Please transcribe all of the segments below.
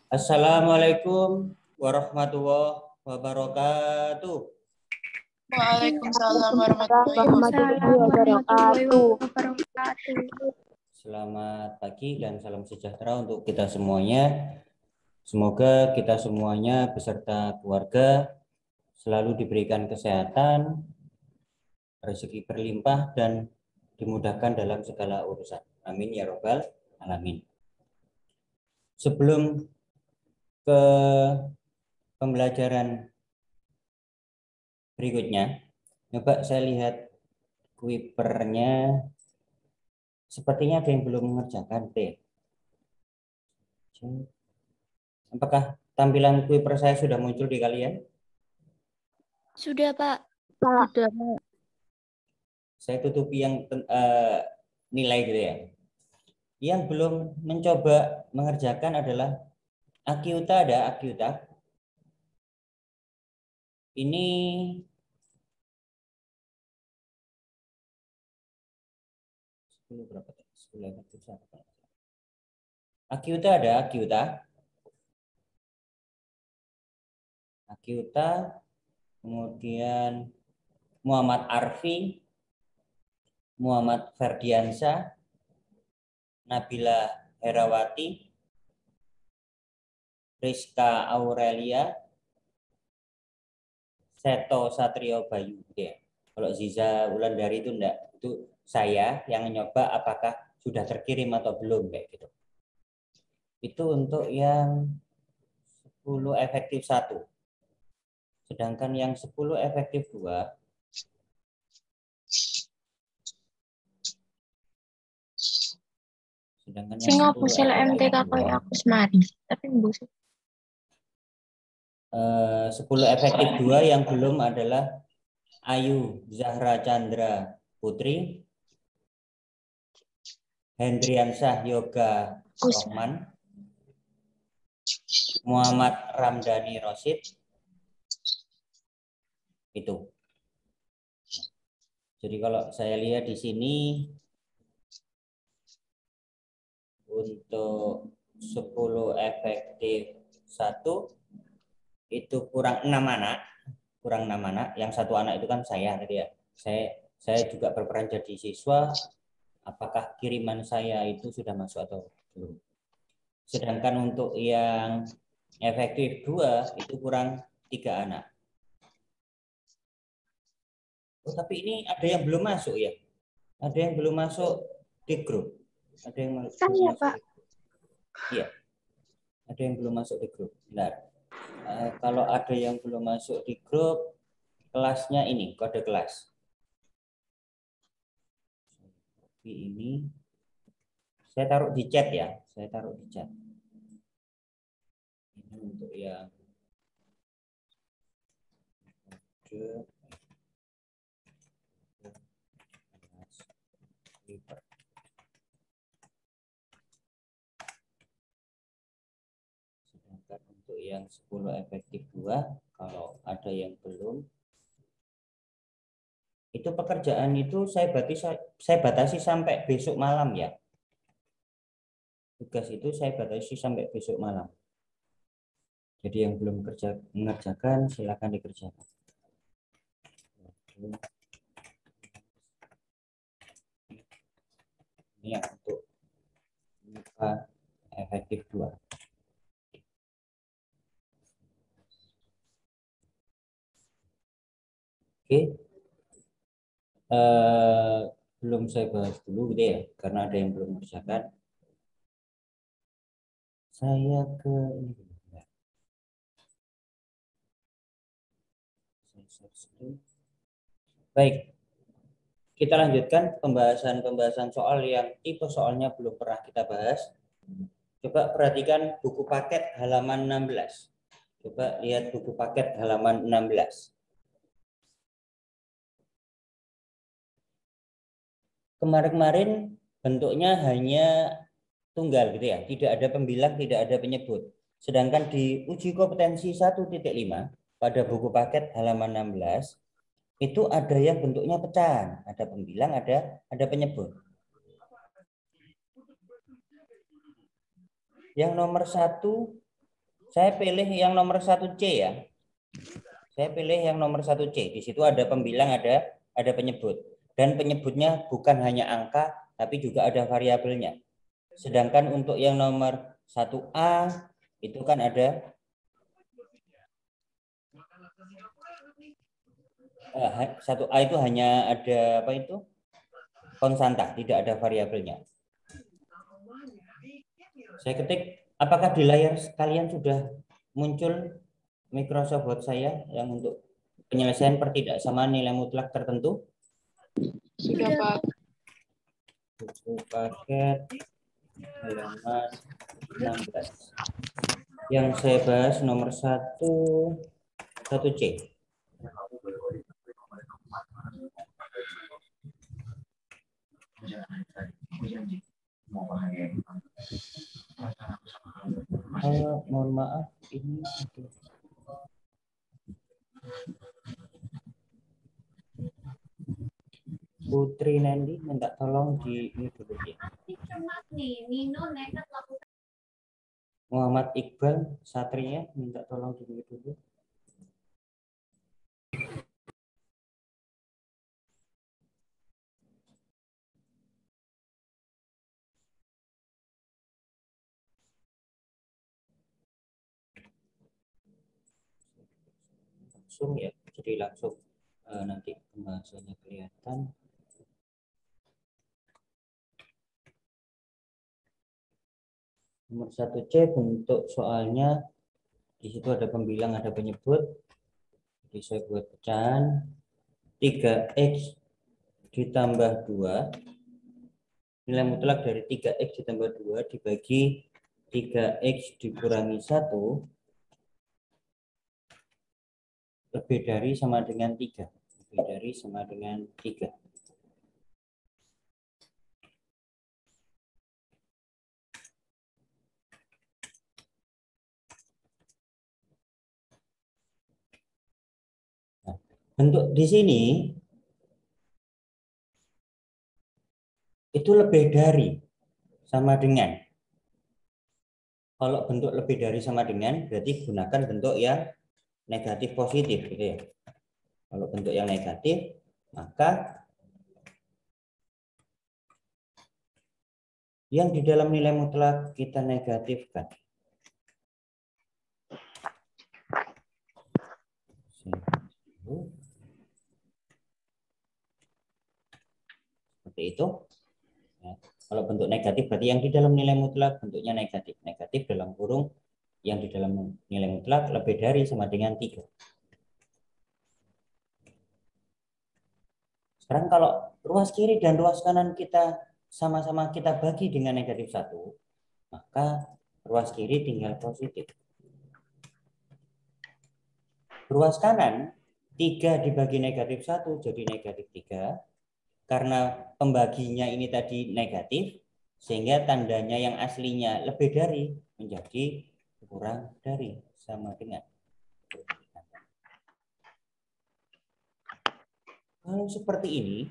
Assalamualaikum warahmatullahi wabarakatuh. Waalaikumsalam Waalaikumsalam warahmatullahi wabarakatuh. Selamat pagi dan salam sejahtera untuk kita semuanya. Semoga kita semuanya beserta keluarga selalu diberikan kesehatan, rezeki berlimpah dan dimudahkan dalam segala urusan. Amin ya robbal alamin. Sebelum ke pembelajaran berikutnya, coba saya lihat kuipernya. Sepertinya ada yang belum mengerjakan T. Apakah tampilan kuiper saya sudah muncul di kalian? Sudah, Pak. Sudah. Saya tutupi yang nilai gitu ya. Yang belum mencoba mengerjakan adalah Akyuta. Ada Akyuta. Ini berapa? 10 Akyuta ada Akyuta. Akyuta, kemudian Muhammad Arfi, Muhammad Ferdiansyah, Nabila Herawati, Rizka Aurelia, Seto Satrio Bayu. Ya. Kalau Ziza Wulandari itu enggak, itu saya yang nyoba apakah sudah terkirim atau belum kayak gitu. Itu untuk yang 10 efektif 1. Sedangkan yang 10 efektif 2 sedangkan Sing yang aku 10 sel MTK koyo aku semari, tapi mbus. 10 efektif 2 yang belum adalah Ayu Zahra Chandra Putri, Hendriansyah Yoga Rohman, Muhammad Ramdhani Rosid. Itu. Jadi kalau saya lihat di sini untuk 10 efektif 1 itu kurang 6 anak. Kurang 6 anak. Yang 1 anak itu kan saya tadi ya. Saya juga berperan jadi siswa. Apakah kiriman saya itu sudah masuk atau belum? Sedangkan untuk yang efektif 2 itu kurang 3 anak. Oh, tapi ini ada yang belum masuk ya? Ada yang belum masuk di grup? Ada yang belum Saya, masuk Pak. di grup? Iya. Ada yang belum masuk di grup. Benar. Kalau ada yang belum masuk di grup, kelasnya ini, kode kelas. Ini saya taruh di chat ya. Saya taruh di chat. Ini untuk yang kode sedangkan untuk yang 10 efektif 2 kalau ada yang belum itu pekerjaan itu saya batasi sampai besok malam ya. Tugas itu saya batasi sampai besok malam. Jadi yang belum mengerjakan silakan dikerjakan. Ini yang untuk MIPA efektif 2. Oke. Belum saya bahas dulu gitu ya, karena ada yang belum mengerjakan. Saya ke ini dulu. Baik. Kita lanjutkan pembahasan soal yang tipe soalnya belum pernah kita bahas. Coba perhatikan buku paket halaman 16. Coba lihat buku paket halaman 16. Kemarin-kemarin bentuknya hanya tunggal gitu ya, tidak ada pembilang, tidak ada penyebut. Sedangkan di uji kompetensi 1.5 pada buku paket halaman 16 itu ada yang bentuknya pecahan, ada pembilang, ada penyebut. Yang nomor 1 Saya pilih yang nomor 1C ya. Saya pilih yang nomor 1C. Di situ ada pembilang, ada penyebut. Dan penyebutnya bukan hanya angka, tapi juga ada variabelnya. Sedangkan untuk yang nomor 1A itu kan ada 1A itu hanya ada apa itu? Konstanta, tidak ada variabelnya. Saya ketik, apakah di layar kalian sudah muncul Microsoft Word saya yang untuk penyelesaian pertidaksamaan nilai mutlak tertentu? Sudah, Pak. Buku paket halaman 16. Yang saya bahas nomor 1C. Mohon maaf, ini Putri Nandi minta tolong di ini dulu ya. Muhammad Iqbal Satria minta tolong di ini dulu. Langsung ya, jadi langsung nanti pembahasannya kelihatan. Nomor 1C bentuk soalnya di situ ada pembilang, ada penyebut. Jadi saya buat pecahan 3x ditambah 2. Nilai mutlak dari 3x ditambah 2 dibagi 3x dikurangi 1 lebih dari sama dengan 3. Lebih dari sama dengan 3. Nah, bentuk di sini itu lebih dari sama dengan. Kalau bentuk lebih dari sama dengan berarti gunakan bentuk yang negatif positif gitu ya. Kalau bentuk yang negatif maka yang di dalam nilai mutlak kita negatifkan. Seperti itu. Ya. Kalau bentuk negatif berarti yang di dalam nilai mutlak bentuknya negatif. Negatif dalam kurung yang di dalam nilai mutlak lebih dari sama dengan 3. Sekarang kalau ruas kiri dan ruas kanan kita sama-sama kita bagi dengan negatif 1, maka ruas kiri tinggal positif. Ruas kanan 3 dibagi negatif 1 jadi negatif 3. Karena pembaginya ini tadi negatif, sehingga tandanya yang aslinya lebih dari menjadi kurang dari sama dengan. Kalau seperti ini,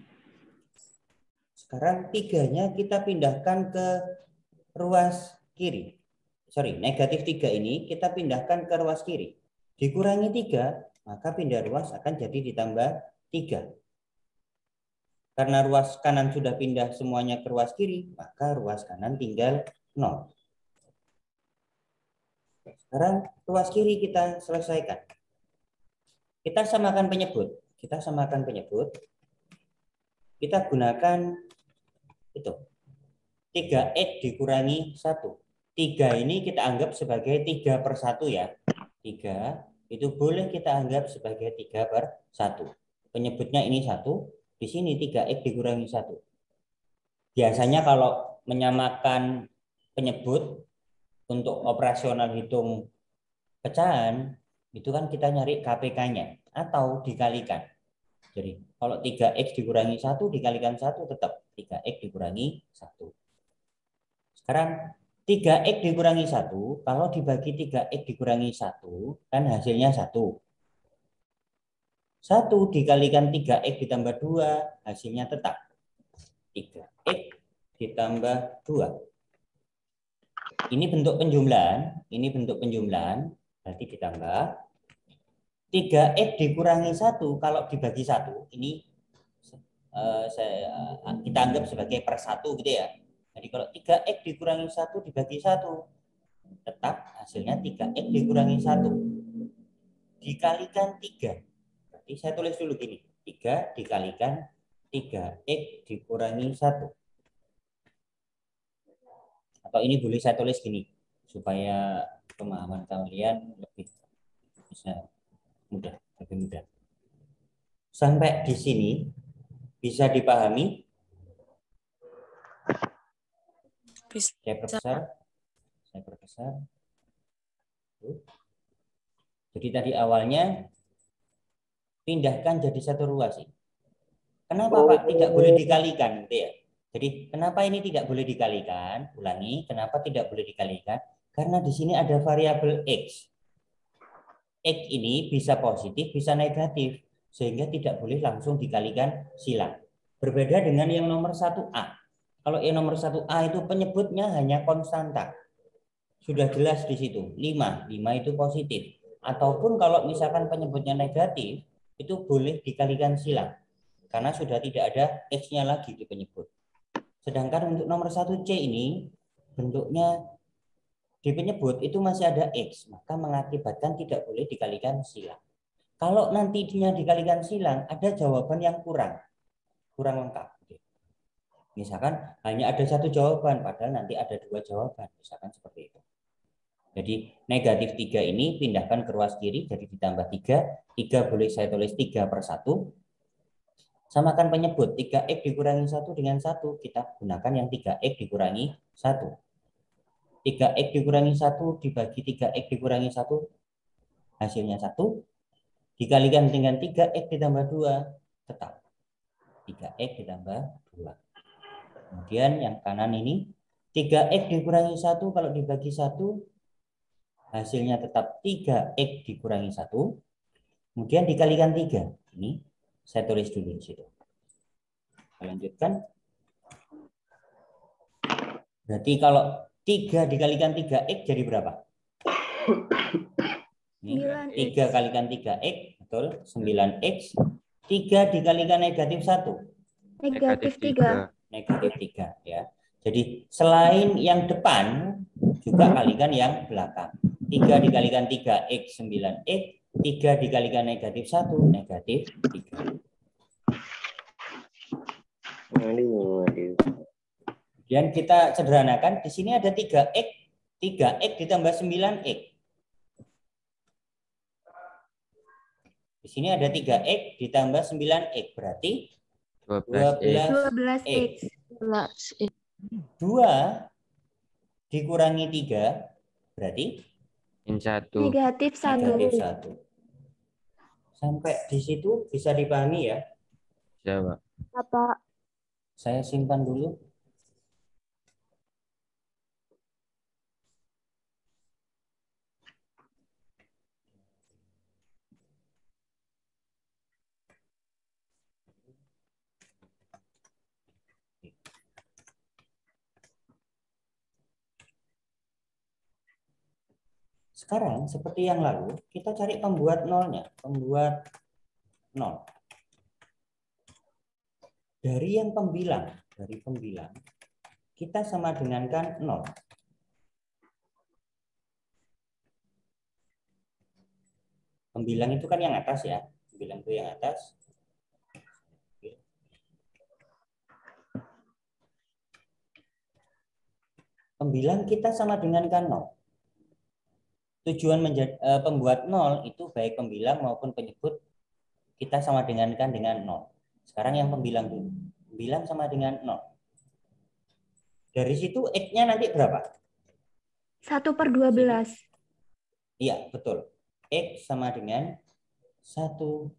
sekarang 3-nya kita pindahkan ke ruas kiri. Sorry, negatif 3 ini kita pindahkan ke ruas kiri. Dikurangi 3, maka pindah ruas akan jadi ditambah 3. Karena ruas kanan sudah pindah semuanya ke ruas kiri, maka ruas kanan tinggal 0. Sekarang ruas kiri kita selesaikan. Kita samakan penyebut. Kita samakan penyebut. Kita gunakan itu. 3x dikurangi 1. 3 ini kita anggap sebagai 3/1 ya. 3 itu boleh kita anggap sebagai 3/1. Penyebutnya ini 1. Di sini 3x dikurangi 1. Biasanya kalau menyamakan penyebut untuk operasional hitung pecahan, itu kan kita nyari KPK-nya atau dikalikan. Jadi kalau 3x dikurangi 1 dikalikan 1 tetap 3x dikurangi 1. Sekarang 3x dikurangi 1, kalau dibagi 3x dikurangi 1, kan hasilnya 1. 1 dikalikan 3x ditambah 2, hasilnya tetap 3x ditambah 2. Ini bentuk penjumlahan, Berarti ditambah 3x dikurangi 1 kalau dibagi 1 ini kita anggap sebagai per 1 gitu ya. Jadi kalau 3x dikurangi 1 dibagi 1 tetap hasilnya 3x dikurangi 1 dikalikan 3. Berarti saya tulis dulu gini. 3 dikalikan 3x dikurangi 1. Atau ini boleh saya tulis gini supaya pemahaman kalian lebih bisa mudah, lebih mudah. Sampai di sini bisa dipahami? Saya perbesar. Jadi tadi awalnya pindahkan jadi satu ruas. Kenapa Pak tidak boleh dikalikan? Gitu ya. Jadi kenapa ini tidak boleh dikalikan? Ulangi, kenapa tidak boleh dikalikan? Karena di sini ada variabel X. X ini bisa positif, bisa negatif. Sehingga tidak boleh langsung dikalikan silang. Berbeda dengan yang nomor 1A. Kalau yang nomor 1A itu penyebutnya hanya konstanta. Sudah jelas di situ, 5 itu positif. Ataupun kalau misalkan penyebutnya negatif, itu boleh dikalikan silang. Karena sudah tidak ada X-nya lagi di penyebut. Sedangkan untuk nomor 1C ini, bentuknya di penyebut itu masih ada X, maka mengakibatkan tidak boleh dikalikan silang. Kalau nantinya dikalikan silang, ada jawaban yang kurang lengkap. Misalkan hanya ada satu jawaban, padahal nanti ada 2 jawaban, misalkan seperti itu. Jadi negatif 3 ini pindahkan ke ruas kiri, jadi ditambah 3. 3 boleh saya tulis 3 per 1. Samakan penyebut, 3x dikurangi 1 dengan 1. Kita gunakan yang 3x dikurangi 1. 3x dikurangi 1 dibagi 3x dikurangi 1. Hasilnya 1. Dikalikan dengan 3x ditambah 2. Tetap 3x ditambah 2. Kemudian yang kanan ini 3x dikurangi 1 kalau dibagi 1 hasilnya tetap 3x dikurangi 1. Kemudian dikalikan 3. Ini saya tulis dulu di situ. Kita lanjutkan. Berarti kalau 3 dikalikan 3x jadi berapa? Ini 3 kalikan 3x, betul, 9x. 3 dikalikan negatif 1. Negatif 3. Negatif 3 ya. Jadi selain yang depan juga kalikan yang belakang. 3 dikalikan 3x 9x, 3 dikalikan negatif 1 negatif 3. Kemudian kita sederhanakan, di sini ada 3x ditambah 9x. Di sini ada 3x ditambah 9x, berarti 12x. 2 dikurangi 3 berarti negatif 1. Sampai di situ bisa dipahami ya? Jawab. Apa? Saya simpan dulu. Sekarang seperti yang lalu, kita cari pembuat nolnya. Pembuat nol. Dari yang pembilang, kita sama dengankan 0. Pembilang itu kan yang atas ya. Pembilang itu yang atas. Pembilang kita sama dengankan 0. Tujuan pembuat 0 itu baik pembilang maupun penyebut kita sama dengankan dengan 0. Sekarang yang pembilang dulu. Pembilang sama dengan 0. Dari situ X-nya nanti berapa? 1/12. Iya, betul. X sama dengan 1/12.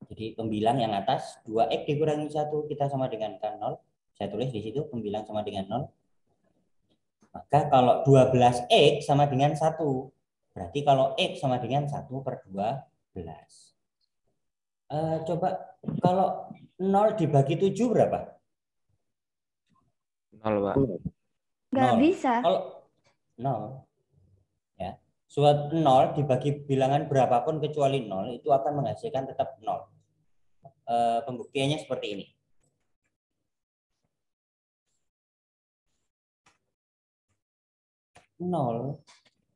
Jadi pembilang yang atas 2x dikurangi 1 kita sama dengan 0. Saya tulis di situ pembilang sama dengan 0. Maka kalau 12x sama dengan 1. Berarti kalau x sama dengan 1/12. Coba kalau 0 dibagi 7 berapa? 0, Pak. Nggak 0. bisa. Kalau 0 ya. Suatu 0 dibagi bilangan berapapun kecuali 0 itu akan menghasilkan tetap 0. Pembuktiannya seperti ini. Nol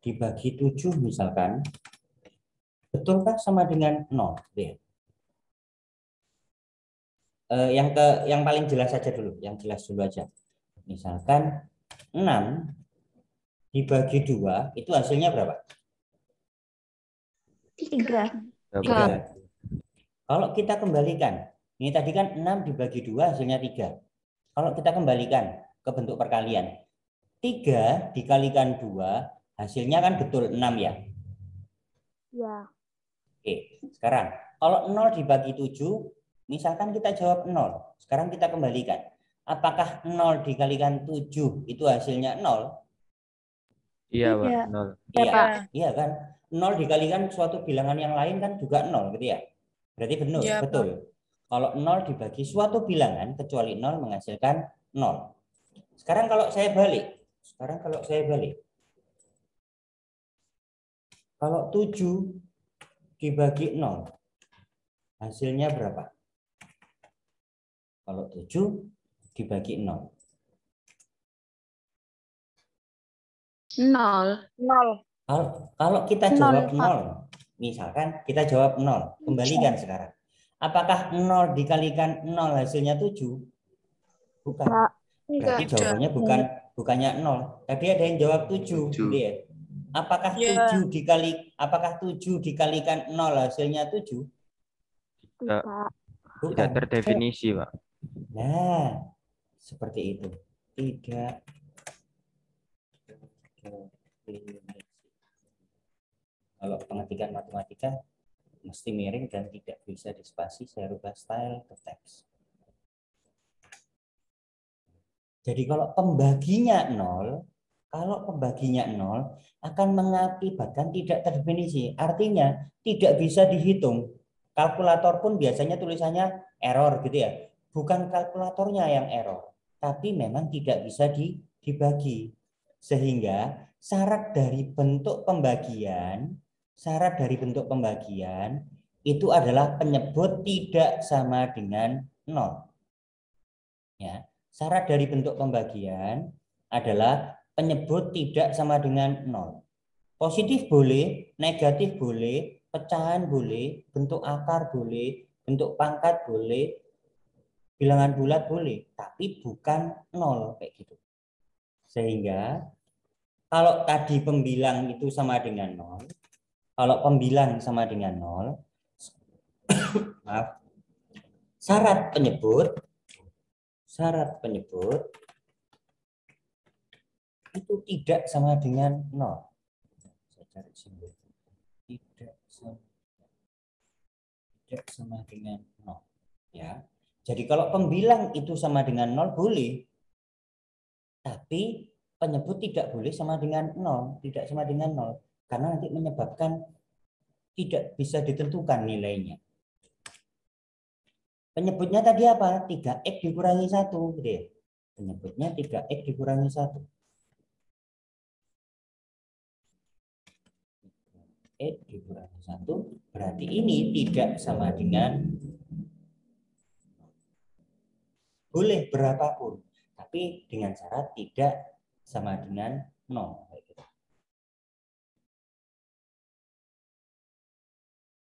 dibagi 7 misalkan, betulkah sama dengan 0? Yang paling jelas saja dulu, yang jelas dulu aja. Misalkan 6 dibagi 2 itu hasilnya berapa? 3. 3. Kalau kita kembalikan, ini tadi kan 6 dibagi 2 hasilnya 3. Kalau kita kembalikan ke bentuk perkalian, 3 dikalikan 2 hasilnya kan betul 6 ya. Ya. Oke, sekarang kalau 0 dibagi 7, misalkan kita jawab 0. Sekarang kita kembalikan. Apakah 0 dikalikan 7 itu hasilnya 0? Iya, Pak. Iya. 0. Iya, iya kan? 0 dikalikan suatu bilangan yang lain kan juga 0 gitu ya. Berarti benar, Iya, betul. Kalau 0 dibagi suatu bilangan kecuali 0 menghasilkan 0. Sekarang kalau saya balik. Kalau 7 dibagi 0 hasilnya berapa? Kalau 7 dibagi 0. 0. Kalau kita jawab 0, misalkan kita jawab 0, kembalikan sekarang. Apakah 0 dikalikan 0 hasilnya 7? Bukan. Berarti jawabannya bukannya 0. Tadi ada yang jawab 7, gitu ya. Apakah 7 dikalikan 0 hasilnya 7? Tidak terdefinisi, Pak. Nah, seperti itu. Tidak terdefinisi. Kalau pengetikan matematika mesti miring dan tidak bisa dispasi, saya rubah style ke teks. Jadi kalau pembaginya 0 akan mengakibatkan tidak terdefinisi. Artinya tidak bisa dihitung. Kalkulator pun biasanya tulisannya error gitu ya. Bukan kalkulatornya yang error, tapi memang tidak bisa dibagi. Sehingga syarat dari bentuk pembagian itu adalah penyebut tidak sama dengan 0. Ya. Syarat dari bentuk pembagian adalah penyebut tidak sama dengan 0. Positif boleh, negatif boleh, pecahan boleh, bentuk akar boleh, bentuk pangkat boleh, bilangan bulat boleh, tapi bukan 0 kayak gitu. Sehingga kalau tadi pembilang itu sama dengan 0, maaf, syarat penyebut itu tidak sama dengan 0. Saya cari simbol. Tidak sama dengan 0. Ya. Jadi kalau pembilang itu sama dengan 0 boleh. Tapi penyebut tidak boleh sama dengan 0, tidak sama dengan 0 karena nanti menyebabkan tidak bisa ditentukan nilainya. Penyebutnya tadi apa? 3x dikurangi 1 gitu ya. Penyebutnya 3x dikurangi 1. X dikurangi 1 berarti ini tidak sama dengan boleh berapapun, tapi dengan syarat tidak sama dengan 0.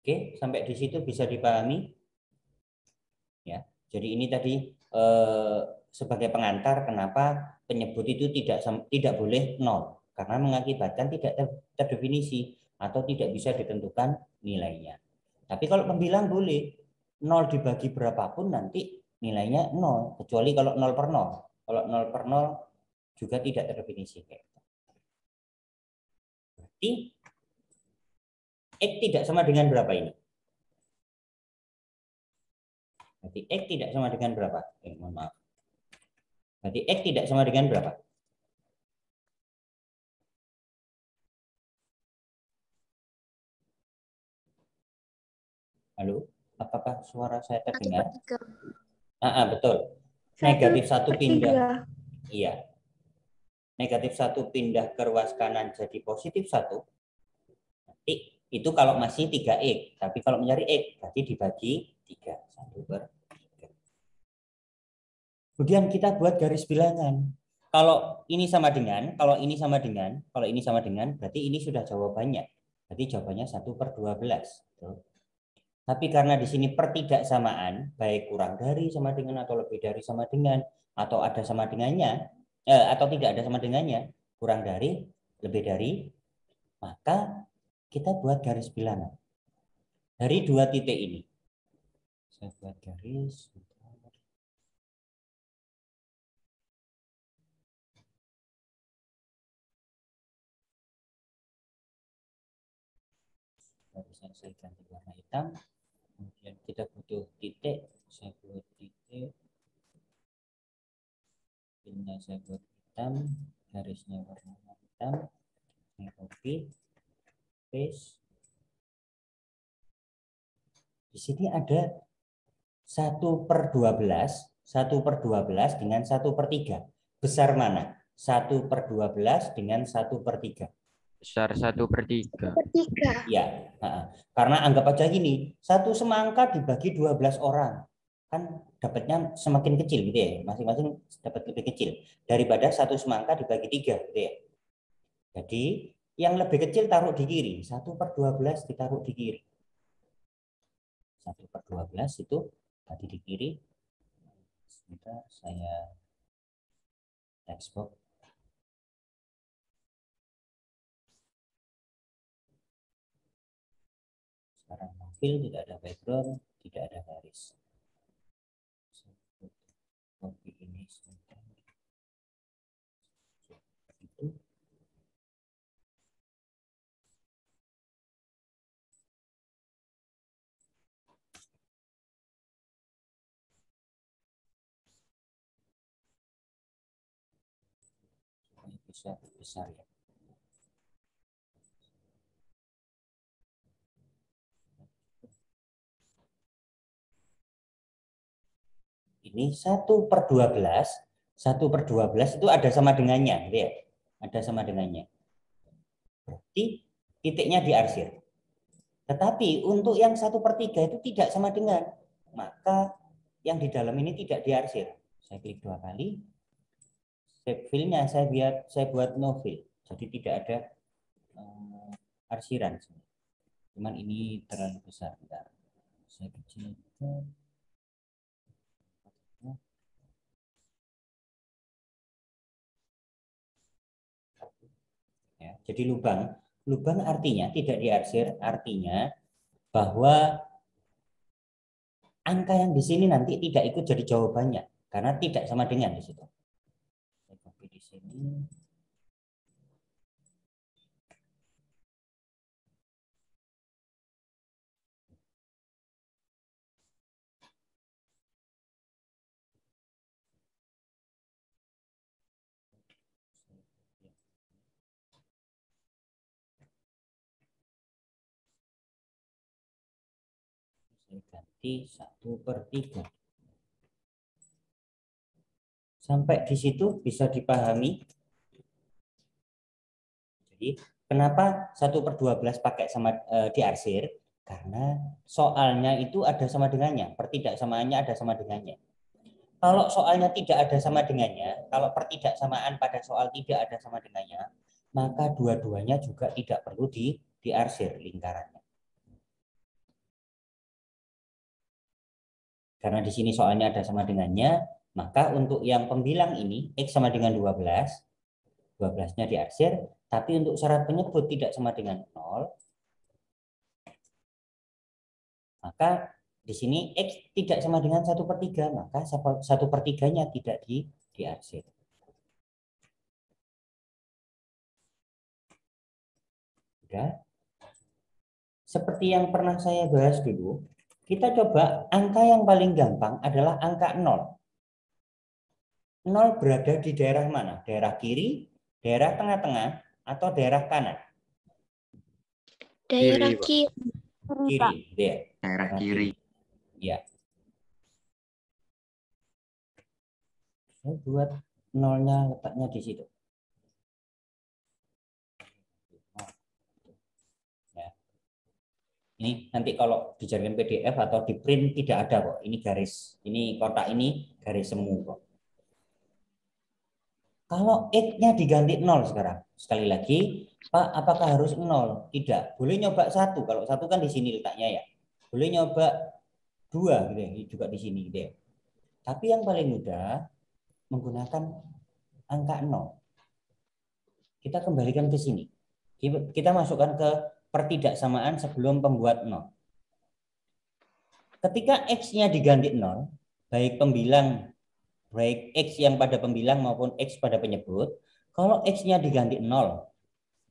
Oke, sampai di situ bisa dipahami? Ya, jadi ini tadi sebagai pengantar kenapa penyebut itu tidak boleh 0 karena mengakibatkan tidak terdefinisi atau tidak bisa ditentukan nilainya. Tapi kalau pembilang boleh 0 dibagi berapapun nanti nilainya 0 kecuali kalau 0 per 0. Kalau 0 per 0 juga tidak terdefinisi. Berarti X tidak sama dengan berapa ini? Berarti X tidak sama dengan berapa? Mohon maaf. Berarti X tidak sama dengan berapa? Halo, apakah suara saya terdengar? Betul. Negatif 1 pindah. Iya. negatif 1 pindah ke ruas kanan jadi positif 1, itu kalau masih 3x. Tapi kalau mencari x, berarti dibagi 3. 1/3. Kemudian kita buat garis bilangan. Kalau ini sama dengan, kalau ini sama dengan, kalau ini sama dengan, berarti ini sudah jawabannya. Berarti jawabannya 1/12. Tapi karena di sini pertidaksamaan, baik kurang dari sama dengan atau lebih dari sama dengan, atau ada sama dengannya, atau tidak ada sama dengannya, kurang dari, lebih dari, maka kita buat garis bilangan. Dari dua titik ini. Saya buat garis. Barusan saya ganti warna hitam. Kemudian kita butuh titik. Saya buat titik. Pinnya saya buat hitam. Garisnya warna hitam. Saya copy. Paste. Di sini ada 1/12, 1/12 dengan 1/3. Besar mana? 1/12 dengan 1/3. Besar 1/3. Ya, karena anggap aja gini, satu semangka dibagi 12 orang. Kan dapatnya semakin kecil gitu ya, masing-masing dapat lebih kecil. Daripada satu semangka dibagi 3 gitu ya. Jadi yang lebih kecil taruh di kiri, 1/12 ditaruh di kiri. 1/12 itu tadi di kiri. Sebentar saya export. Sekarang profil tidak ada background, tidak ada garis. Copy ini sebentar. Itu. Bisa besar ya. Ini 1/12, 1/12 itu ada sama dengannya, gitu ya. Ada sama dengannya. Berarti titiknya diarsir. Tetapi untuk yang 1/3 itu tidak sama dengan, maka yang di dalam ini tidak diarsir. Saya klik 2 kali. Save filenya saya buat no fill. Jadi tidak ada arsiran. Cuman ini terlalu besar. Bentar. Saya kecilkan. Ya, jadi lubang artinya tidak diarsir, artinya bahwa angka yang di sini nanti tidak ikut jadi jawabannya karena tidak sama dengan di situ. Saya copy di sini. Saya ganti 1/3. Sampai di situ bisa dipahami. Jadi kenapa 1/12 pakai sama diarsir? Karena soalnya itu ada sama dengannya, pertidaksamaannya ada sama dengannya. Kalau soalnya tidak ada sama dengannya, kalau pertidaksamaan pada soal tidak ada sama dengannya, maka dua-duanya juga tidak perlu diarsir lingkarannya. Karena di sini soalnya ada sama dengannya, maka untuk yang pembilang ini, X sama dengan 12, 12-nya diarsir, tapi untuk syarat penyebut tidak sama dengan 0, maka di sini X tidak sama dengan 1/3, maka 1/3-nya tidak diarsir. Sudah. Seperti yang pernah saya bahas dulu, kita coba angka yang paling gampang adalah angka 0. 0 berada di daerah mana? Daerah kiri, daerah tengah-tengah, atau daerah kanan? Daerah Kiri, kiri. Kiri, ya. Daerah kiri. Ya. Saya buat nolnya letaknya di situ. Ini nanti kalau dijadikan PDF atau di print tidak ada kok. Ini garis, ini kotak ini garis semu kok. Kalau X-nya diganti 0 sekarang. Sekali lagi, Pak, apakah harus 0? Tidak. Boleh nyoba 1. Kalau 1 kan di sini letaknya ya. Boleh nyoba 2 gitu ya, juga di sini gitu ya. Tapi yang paling mudah menggunakan angka 0. Kita kembalikan ke sini. Kita masukkan ke pertidaksamaan sebelum pembuat 0. Ketika X-nya diganti 0, baik X yang pada pembilang maupun X pada penyebut, kalau X-nya diganti 0,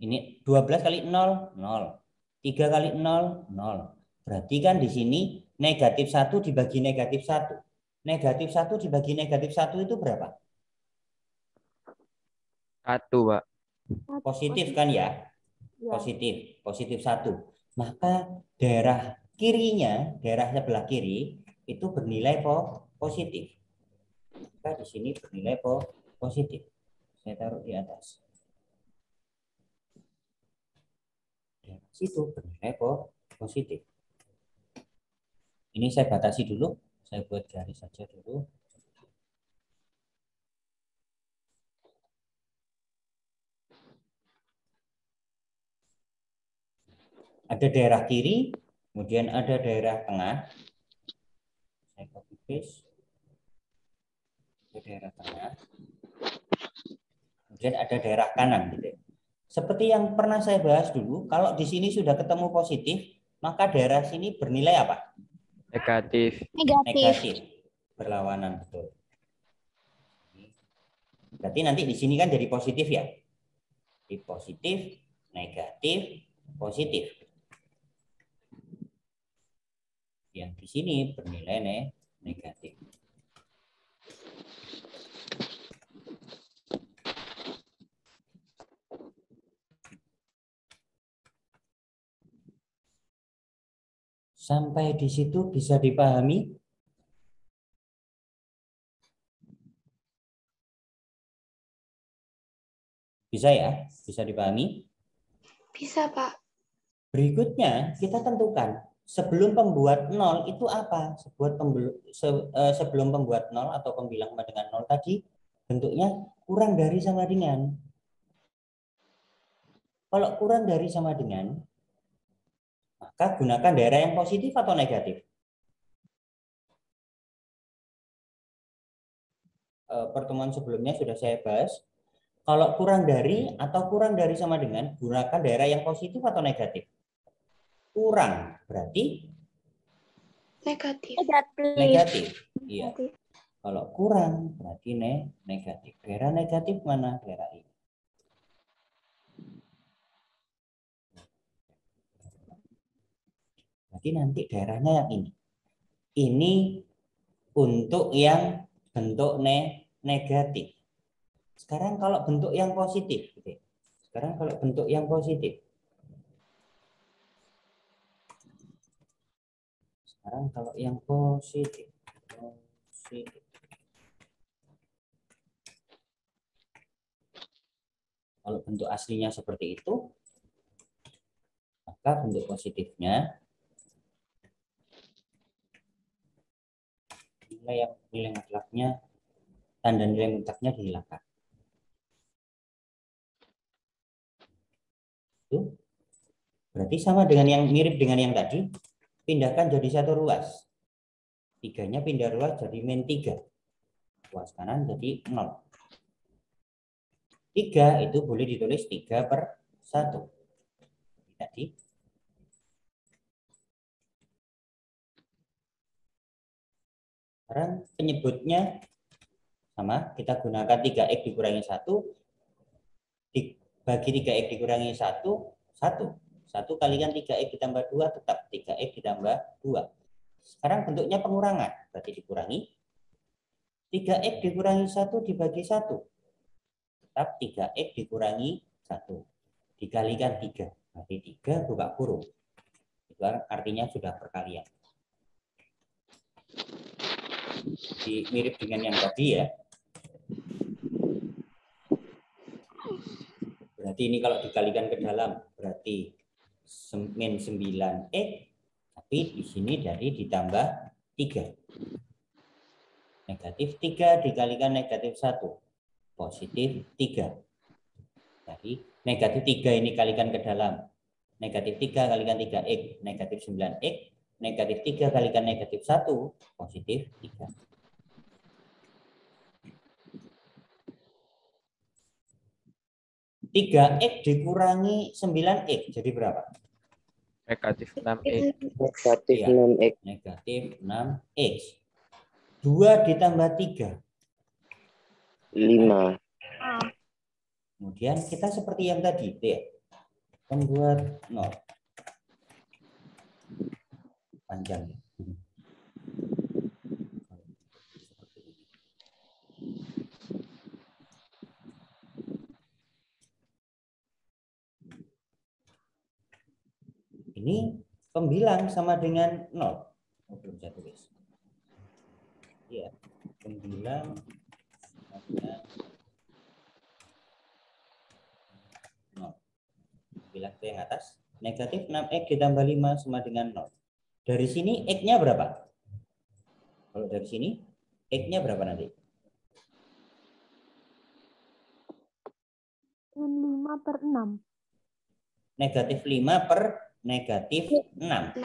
ini 12 kali 0, 0. 3 kali 0, 0. Berarti kan di sini negatif 1 dibagi negatif 1. Negatif 1 dibagi negatif 1 itu berapa? 1, Pak. Positif kan ya? Ya. Positif 1. Maka daerah kirinya, daerah sebelah kiri itu bernilai positif. Maka di sini bernilai positif. Saya taruh di atas. Daerah situ bernilai positif. Ini saya batasi dulu. Saya buat garis saja dulu. Ada daerah kiri, kemudian ada daerah tengah. Saya copy paste. Ada daerah tengah. Kemudian ada daerah kanan gitu. Seperti yang pernah saya bahas dulu, kalau di sini sudah ketemu positif, maka daerah sini bernilai apa? Negatif. Negatif. Berlawanan, betul. Berarti nanti di sini kan jadi positif ya. Di positif, negatif, positif. Yang di sini bernilai negatif. Sampai di situ bisa dipahami? Bisa ya? Bisa dipahami? Bisa, Pak. Berikutnya kita tentukan sebelum pembuat 0 itu apa? Sebelum pembuat 0 atau pembilang sama dengan 0 tadi bentuknya kurang dari sama dengan. Kalau kurang dari sama dengan, maka gunakan daerah yang positif atau negatif. Pertemuan sebelumnya sudah saya bahas. Kalau kurang dari atau kurang dari sama dengan, gunakan daerah yang positif atau negatif. Kurang berarti Negatif. negatif. Iya. Kalau kurang berarti negatif. Daerah negatif mana? Daerah ini. Berarti nanti daerahnya yang ini. Ini untuk yang bentuk negatif. Sekarang kalau bentuk yang positif. Sekarang kalau bentuk yang positif. Sekarang kalau yang positif. Kalau bentuk aslinya seperti itu, maka bentuk positifnya nilai mutlaknya, tanda nilai mutlaknya dihilangkan. Itu berarti sama dengan yang mirip dengan yang tadi, pindahkan jadi satu ruas. 3-nya pindah ruas jadi min 3. Ruas kanan jadi 0. 3 itu boleh ditulis 3/1. Tadi. Sekarang penyebutnya sama, kita gunakan 3x dikurangi 1, dibagi 3x dikurangi 1, 1. 1 kalikan 3x ditambah 2 tetap 3x ditambah 2. Sekarang bentuknya pengurangan, berarti dikurangi 3x dikurangi 1 dibagi 1. Tetap 3x dikurangi 1. Dikalikan 3, berarti 3 buka kurung. Itu artinya sudah perkalian. Jadi mirip dengan yang tadi ya. Berarti ini kalau dikalikan ke dalam berarti min 9x Tapi di sini dari ditambah 3. Negatif 3 dikalikan negatif 1. Positif 3. Jadi negatif 3 ini kalikan ke dalam. Negatif 3 kalikan 3x. Negatif 9x. Negatif 3 kalikan negatif 1. Positif 3. Tiga x dikurangi 9x jadi berapa? Negatif 6x. Negatif Iya. 6x. Negatif 6x. 2 ditambah 3. 5. Kemudian kita seperti yang tadi, ya. Membuat 0. Panjang. Ini pembilang sama dengan 0. Oh, belum saya tulis. Iya, pembilang sama dengan 0. Pembilang ke yang atas. Negatif 6x ditambah 5 sama dengan 0. Dari sini x-nya berapa? Kalau dari sini, x-nya berapa nanti? 5/6. Negatif 5 per negatif 6.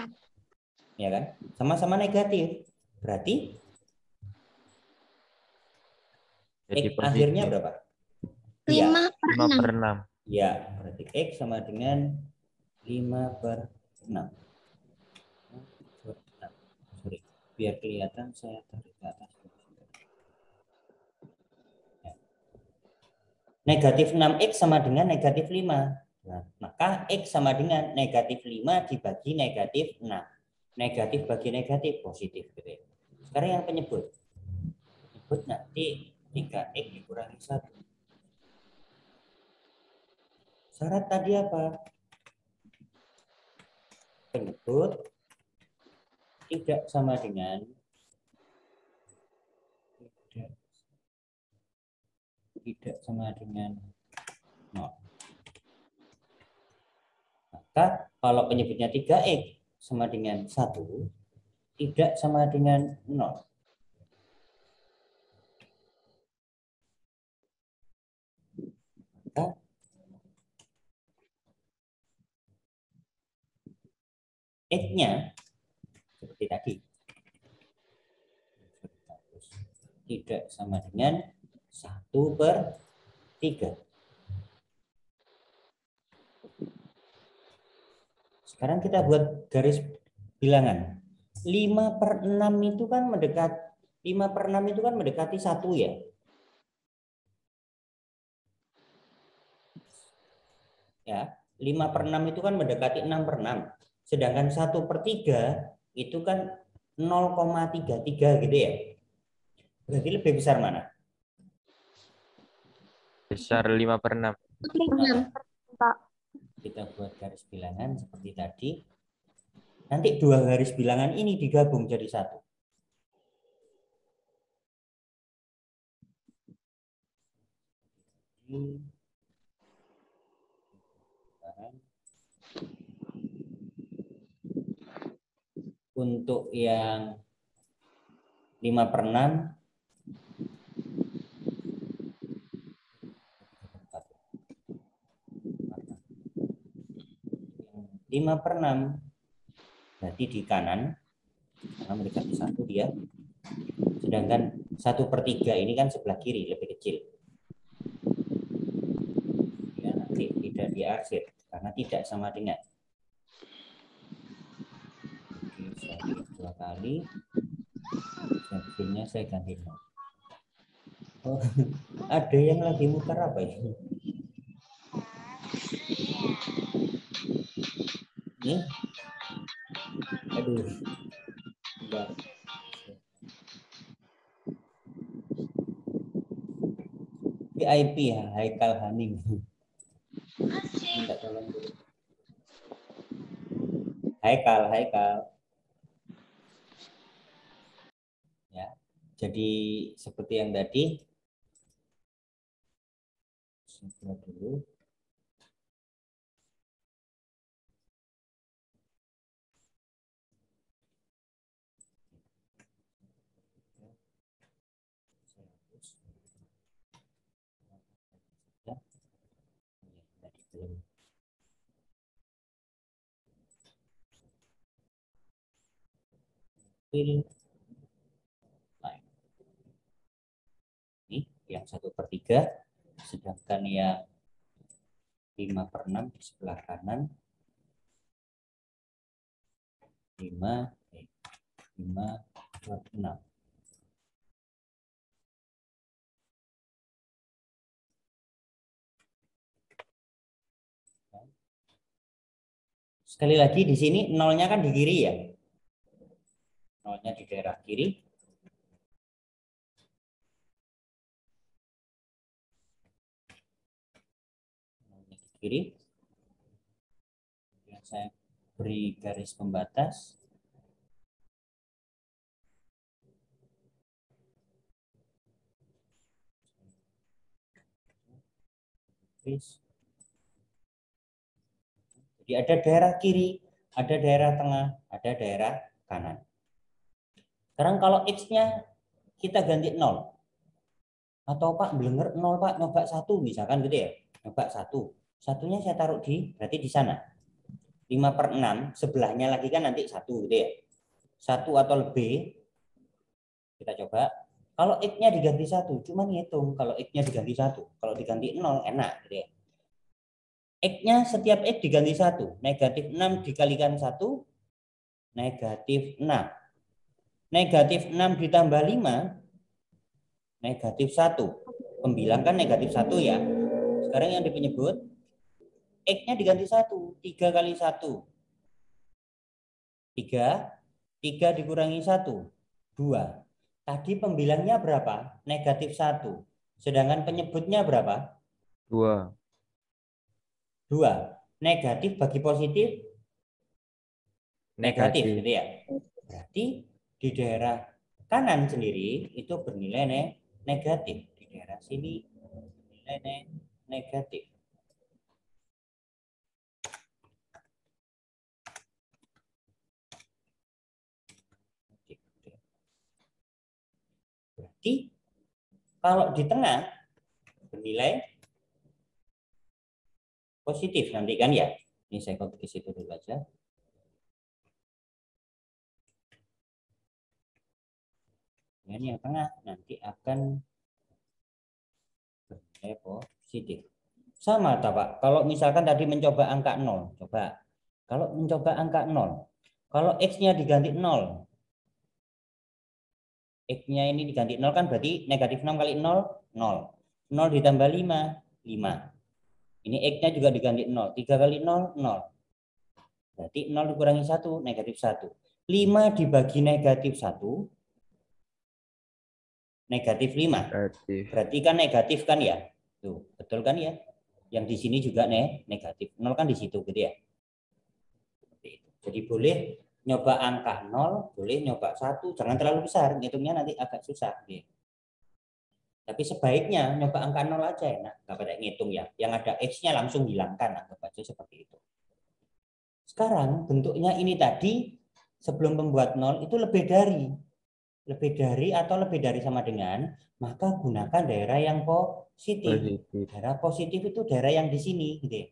Ya kan? Sama-sama negatif. Berarti Jadi X akhirnya positif. berapa? Iya. 5/6. Ya, berarti X sama dengan 5/6. Sorry, biar kelihatan saya tarik ke atas. Ya. Negatif 6X sama dengan negatif 5. Nah, maka X sama dengan negatif 5 dibagi negatif 6. Negatif bagi negatif positif. Gitu ya. Sekarang yang penyebut. Penyebut nanti 3X dikurangi 1. Syarat tadi apa? Penyebut tidak sama dengan tidak sama dengan 0. Maka kalau penyebutnya 3x sama dengan 1, tidak sama dengan 0. Maka x-nya seperti tadi. Tidak sama dengan 1/3. Sekarang kita buat garis bilangan. 5/6 itu kan mendekati 1 ya. Ya, 5/6 itu kan mendekati 6/6. Sedangkan 1/3 itu kan 0,33 gitu ya. Berarti lebih besar mana? Besar 5/6. Pak. Kita buat garis bilangan seperti tadi. Nanti dua garis bilangan ini digabung jadi satu. Untuk yang 5/6 5/6 berarti di kanan karena mendekati 1 dia. Sedangkan 1/3 ini kan sebelah kiri lebih kecil. Ya, nanti tidak diarsir karena tidak sama dengan. Oke, saya klik 2 kali. Hasilnya saya ganti 0. Oh, ada yang lagi muter apa ini? Nih. Aduh. Bentar. VIP ya, Haikal Haning. Minta tolong dulu. Haikal. Ya. Jadi seperti yang tadi. Saya dulu. fill line. Ini yang 1/3, sedangkan yang 5/6 di sebelah kanan 5/6. Sekali lagi di sini nolnya kan di kiri ya. Nolnya di daerah kiri. Nolnya di kiri. Yang saya beri garis pembatas. Jadi ada daerah kiri, ada daerah tengah, ada daerah kanan. Sekarang kalau X-nya kita ganti 0. Atau Pak, belenger 0 Pak, nyoba 1 misalkan gitu ya. Nyoba 1. Satunya saya taruh berarti di sana. 5/6, sebelahnya lagi kan nanti 1 gitu ya. 1 atau lebih, kita coba. Kalau X-nya diganti 1, cuman ngitung. Kalau X-nya diganti 1, kalau diganti 0, enak gitu ya. X-nya setiap X diganti 1. Negatif 6 dikalikan 1, negatif 6. Negatif 6 ditambah 5, negatif 1. Pembilang kan negatif 1 ya. Sekarang yang di penyebut, X-nya diganti 1. 3 kali 1. 3. 3 dikurangi 1. 2. Tadi pembilangnya berapa? Negatif 1. Sedangkan penyebutnya berapa? 2. 2. Negatif bagi positif? Negatif gitu ya. Berarti di daerah kanan sendiri itu bernilai negatif. Di daerah sini bernilai negatif. Berarti kalau di tengah bernilai positif nanti kan ya. Ini saya copy ke situ dulu aja. Ini yang tengah nanti akan bernilai positif. Sama tak Pak? Kalau misalkan tadi mencoba angka 0, coba. Kalau mencoba angka 0, kalau X-nya diganti 0, X-nya ini diganti 0 kan berarti negatif 6 kali 0, 0. 0 ditambah 5, 5. Ini X-nya juga diganti 0. 3 kali 0, 0. Berarti 0 dikurangi 1, negatif 1. 5 dibagi negatif 1, negatif 5. Negatif. Berarti kan negatif kan ya? Tuh, betul kan ya? Yang di sini juga negatif. 0 kan di situ gitu ya. Jadi boleh nyoba angka 0, boleh nyoba 1, jangan terlalu besar, ngitungnya nanti agak susah. Gitu. Tapi sebaiknya nyoba angka 0 aja enak, nggak pada ngitung ya. Yang ada X-nya langsung hilangkan, anggap aja seperti itu. Sekarang bentuknya ini tadi, sebelum membuat 0 itu lebih dari atau lebih dari sama dengan, maka gunakan daerah yang positif. Daerah positif itu daerah yang di sini gitu ya.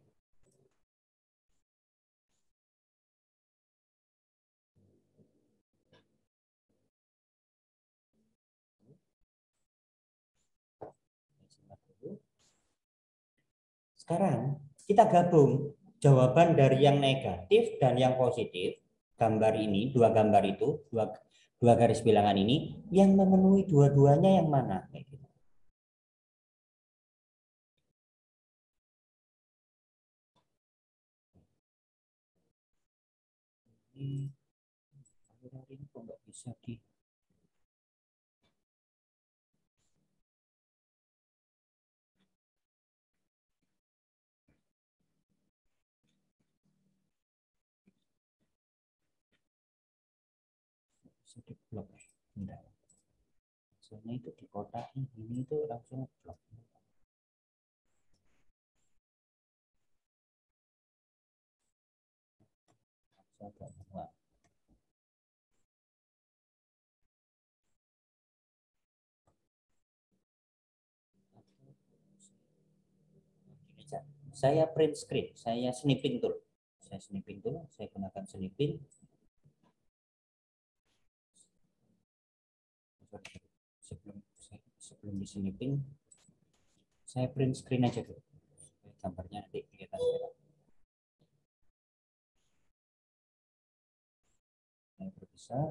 Sekarang kita gabung jawaban dari yang negatif dan yang positif. Gambar ini, dua gambar itu, dua garis bilangan ini, yang memenuhi dua-duanya yang mana? Ini kok nggak bisa di blok. Enggak. Soalnya itu di kotak ini itu langsung blok. Saya print screen, saya snipping tool. Saya gunakan snipping. Sebelum sebelum diselipin, saya print screen aja dulu. Gambarnya nanti kelihatan. Saya perbesar.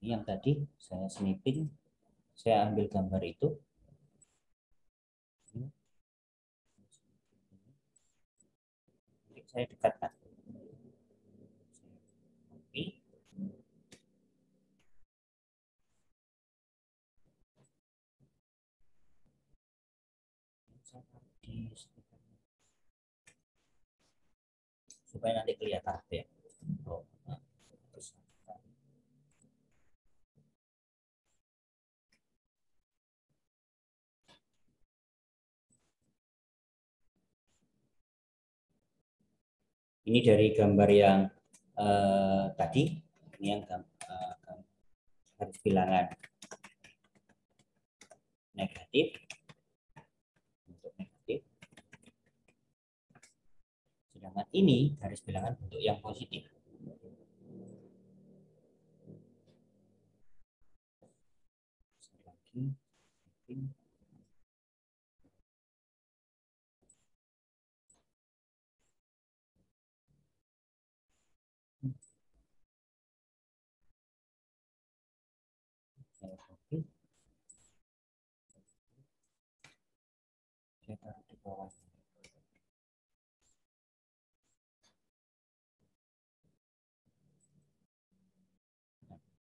Ini yang tadi saya snipping, saya ambil gambar itu. Saya dekatkan. Copy. Supaya nanti kelihatan ya. Oh, nah. Terus. Ini dari gambar yang tadi, ini yang garis bilangan negatif, bentuk negatif. Sedangkan ini garis bilangan bentuk yang positif. Lagi. Saya copy. Saya taruh di bawah.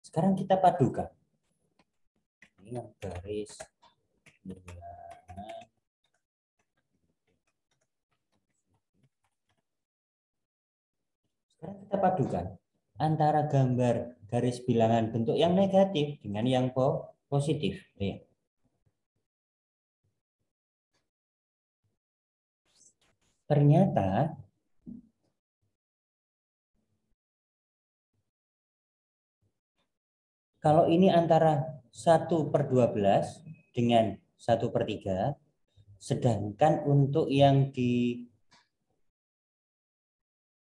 Sekarang kita padukan. Ini yang garis bilangan. Sekarang kita padukan antara gambar garis bilangan bentuk yang negatif dengan yang positif. Ternyata kalau ini antara 1/12 dengan 1/3, sedangkan untuk yang di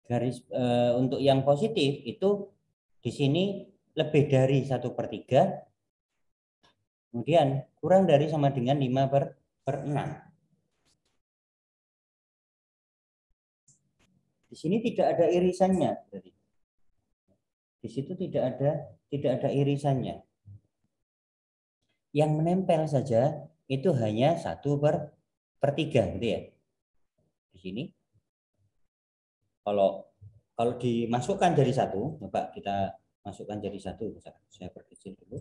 garis untuk yang positif itu di sini lebih dari 1/3, kemudian kurang dari sama dengan 5/6. Di sini tidak ada irisannya. Di situ tidak ada irisannya. Yang menempel saja itu hanya 1/3 gitu ya. Di sini kalau dimasukkan jadi satu, coba kita masukkan jadi satu, misalkan saya perkecil dulu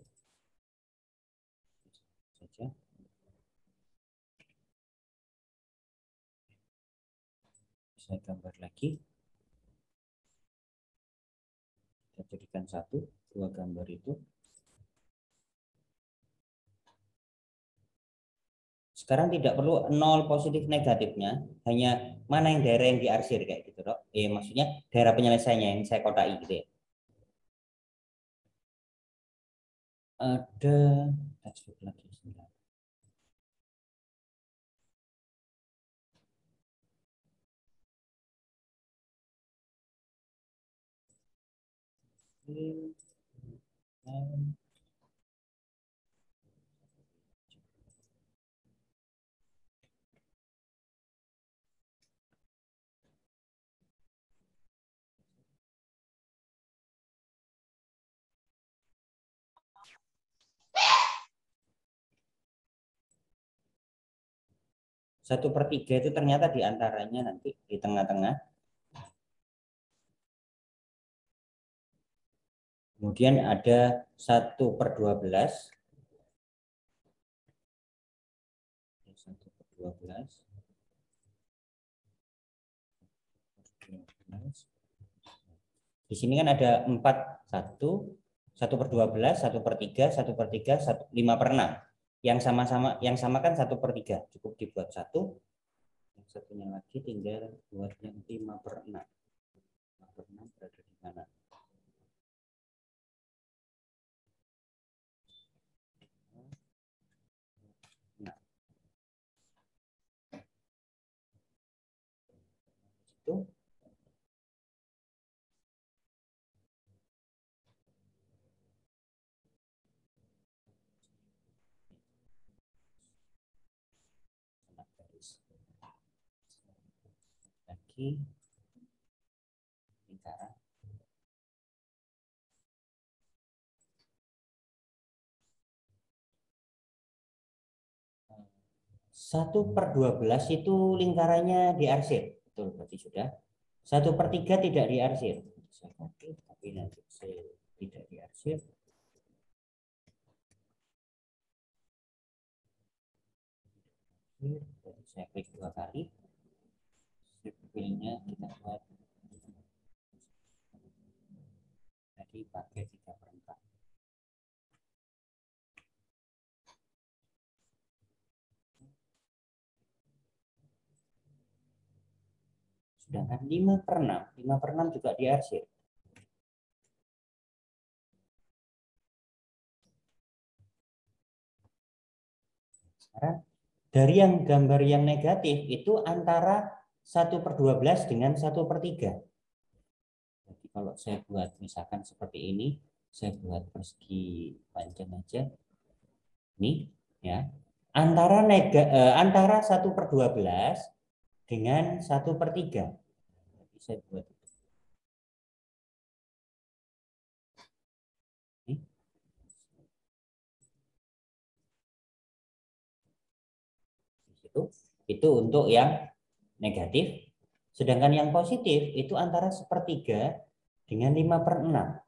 saja. Saya gambar lagi. Kita jadikan satu, dua gambar itu. Sekarang tidak perlu nol positif negatifnya, hanya mana yang daerah yang diarsir kayak gitu, dok. Maksudnya daerah penyelesaiannya yang saya kotai gitu ya. Ada textbook lagi. Satu per tiga itu ternyata diantaranya nanti di tengah-tengah. Kemudian ada 1/12. 1/12. Di sini kan ada 4, 1/12, 1/3, 1/3, 5/6. Yang sama kan 1/3. Cukup dibuat satu. Yang satunya lagi tinggal buat yang 5/6. 5/6 berada di mana? Nah, itu lagi lingkaran. Satu per 12 itu lingkarannya diarsir. Betul, berarti sudah. 1/3 tidak diarsir. Saya copy, tapi nanti saya tidak diarsir. Jadi saya klik 2 kali. Sipilnya kita buat. Jadi pakai 3/4. Sedangkan 5/6, 5/6 juga diarsir. Sekarang dari yang gambar yang negatif itu antara 1/12 dengan 1/3. Jadi kalau saya buat misalkan seperti ini, saya buat persegi panjang aja. Ini ya. Antara 1/12 dengan 1/3. Jadi saya buat ini. Itu untuk yang negatif. Sedangkan yang positif itu antara 1/3 dengan 5/6.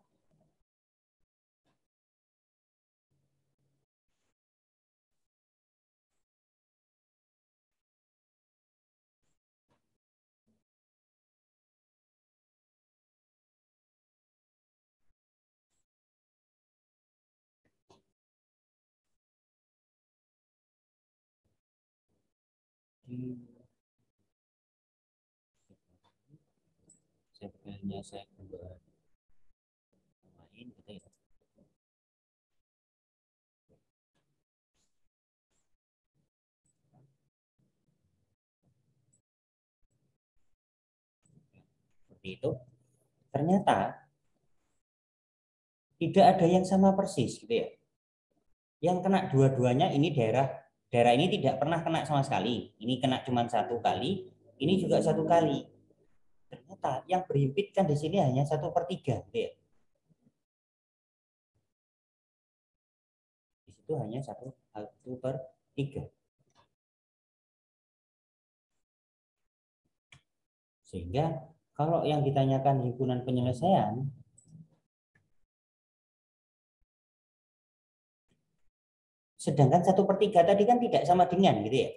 Sebelumnya saya buat main gitu ya. Seperti itu. Ternyata tidak ada yang sama persis gitu ya. Yang kena dua-duanya ini daerah ini tidak pernah kena sama sekali. Ini kena cuma 1 kali, ini juga 1 kali. Ternyata yang berhimpitkan di sini hanya 1/3 gitu ya. Di situ hanya 1/3. Sehingga kalau yang ditanyakan himpunan penyelesaian, sedangkan 1/3 tadi kan tidak sama dengan gitu ya.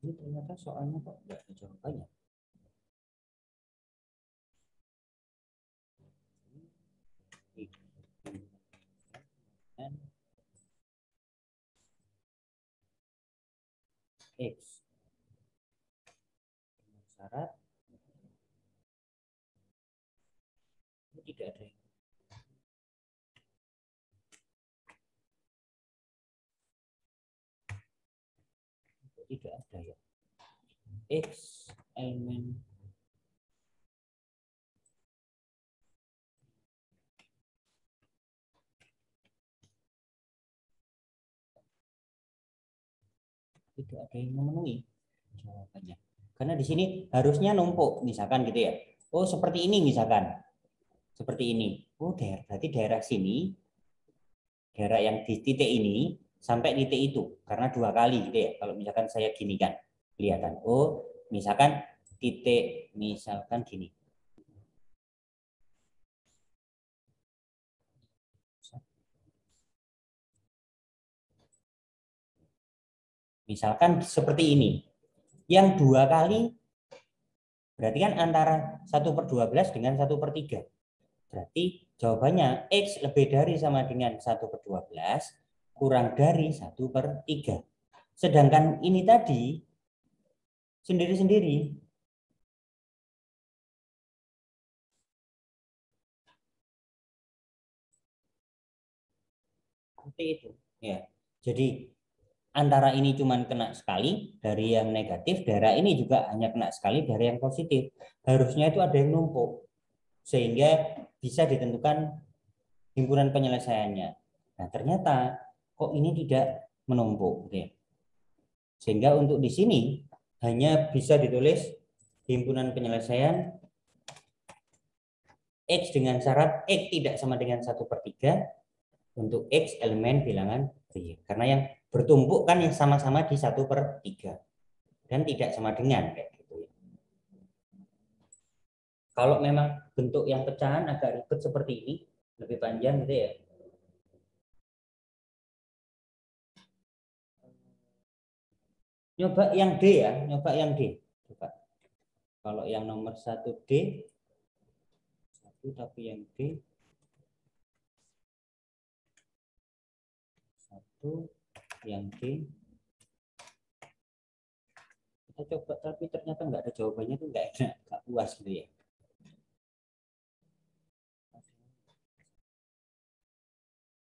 Ini ternyata soalnya kok nggak ada jawabannya. X syarat ini tidak ada. Tidak ada ya. X elemen tidak ada yang memenuhi jawabannya. Karena di sini harusnya numpuk misalkan gitu ya. Oh, seperti ini misalkan. Seperti ini. Oh, berarti daerah sini, daerah yang di titik ini sampai titik itu karena 2 kali gitu ya. Kalau misalkan saya gini kan kelihatan. Oh, misalkan titik misalkan gini. Misalkan seperti ini. Yang 2 kali berarti kan antara 1/12 dengan 1/3. Berarti jawabannya X lebih dari sama dengan 1/12 kurang dari 1/3. Sedangkan ini tadi sendiri-sendiri. Seperti itu. Ya. Jadi antara ini cuma kena sekali dari yang negatif, daerah ini juga hanya kena sekali dari yang positif. Harusnya itu ada yang numpuk sehingga bisa ditentukan himpunan penyelesaiannya. Nah, ternyata kok ini tidak menumpuk. Sehingga untuk di sini hanya bisa ditulis himpunan penyelesaian X dengan syarat X tidak sama dengan 1/3 untuk X elemen bilangan real. Karena yang bertumpuk kan yang sama-sama di 1/3 dan tidak sama dengan kayak gitu. Kalau memang bentuk yang pecahan agak ribet seperti ini, lebih panjang gitu ya. Nyoba yang D ya, nyoba yang D. Coba. Kalau yang nomor 1D, 1 tapi yang D, 1 yang D. Kita coba tapi ternyata nggak ada jawabannya, tuh nggak enak, nggak puas gitu ya.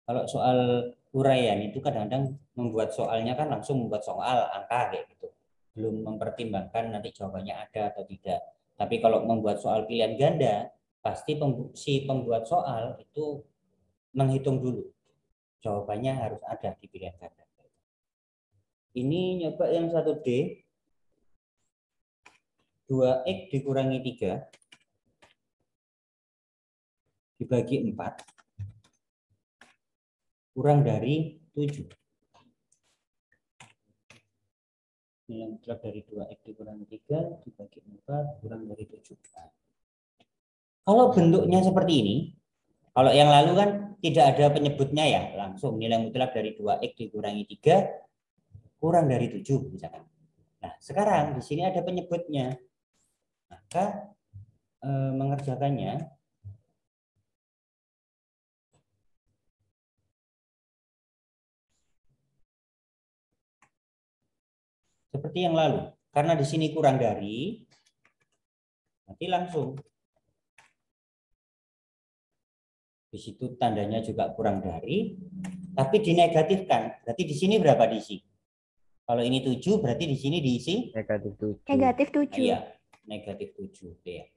Kalau soal uraian itu kadang-kadang membuat soalnya kan langsung membuat soal angka kayak gitu. Belum mempertimbangkan nanti jawabannya ada atau tidak. Tapi kalau membuat soal pilihan ganda, pasti si pembuat soal itu menghitung dulu. Jawabannya harus ada di pilihan ganda. Ini nyoba yang 1D. 2X dikurangi 3 dibagi 4 kurang dari 7. Nilai mutlak dari 2X dikurangi 3 dibagi 4 kurang dari 7. Kalau bentuknya seperti ini, kalau yang lalu kan tidak ada penyebutnya ya, langsung nilai mutlak dari 2X dikurangi 3 kurang dari 7 misalkan. Nah, sekarang di sini ada penyebutnya. Maka mengerjakannya seperti yang lalu. Karena di sini kurang dari, nanti langsung. Di situ tandanya juga kurang dari, tapi dinegatifkan. Berarti di sini berapa diisi? Kalau ini 7, berarti di sini diisi? Negatif 7. Negatif 7. Iya, negatif 7. Ya.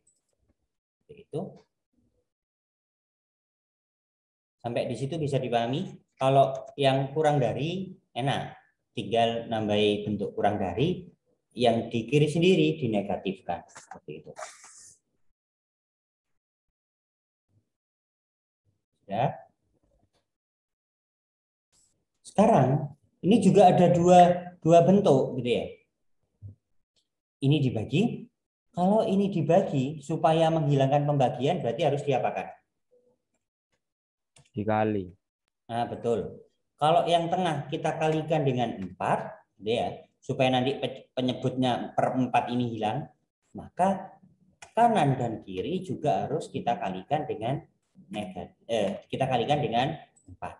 Itu. Sampai di situ bisa dipahami. Kalau yang kurang dari, enak. Tinggal nambahi bentuk kurang dari, yang di kiri sendiri dinegatifkan. Seperti itu. Ya. Sekarang ini juga ada dua bentuk gitu ya. Ini dibagi. Kalau ini dibagi supaya menghilangkan pembagian berarti harus diapakan? Dikali. Nah, betul. Kalau yang tengah kita kalikan dengan 4 gitu ya, supaya nanti penyebutnya per 4 ini hilang, maka kanan dan kiri juga harus kita kalikan dengan kita kalikan dengan 4.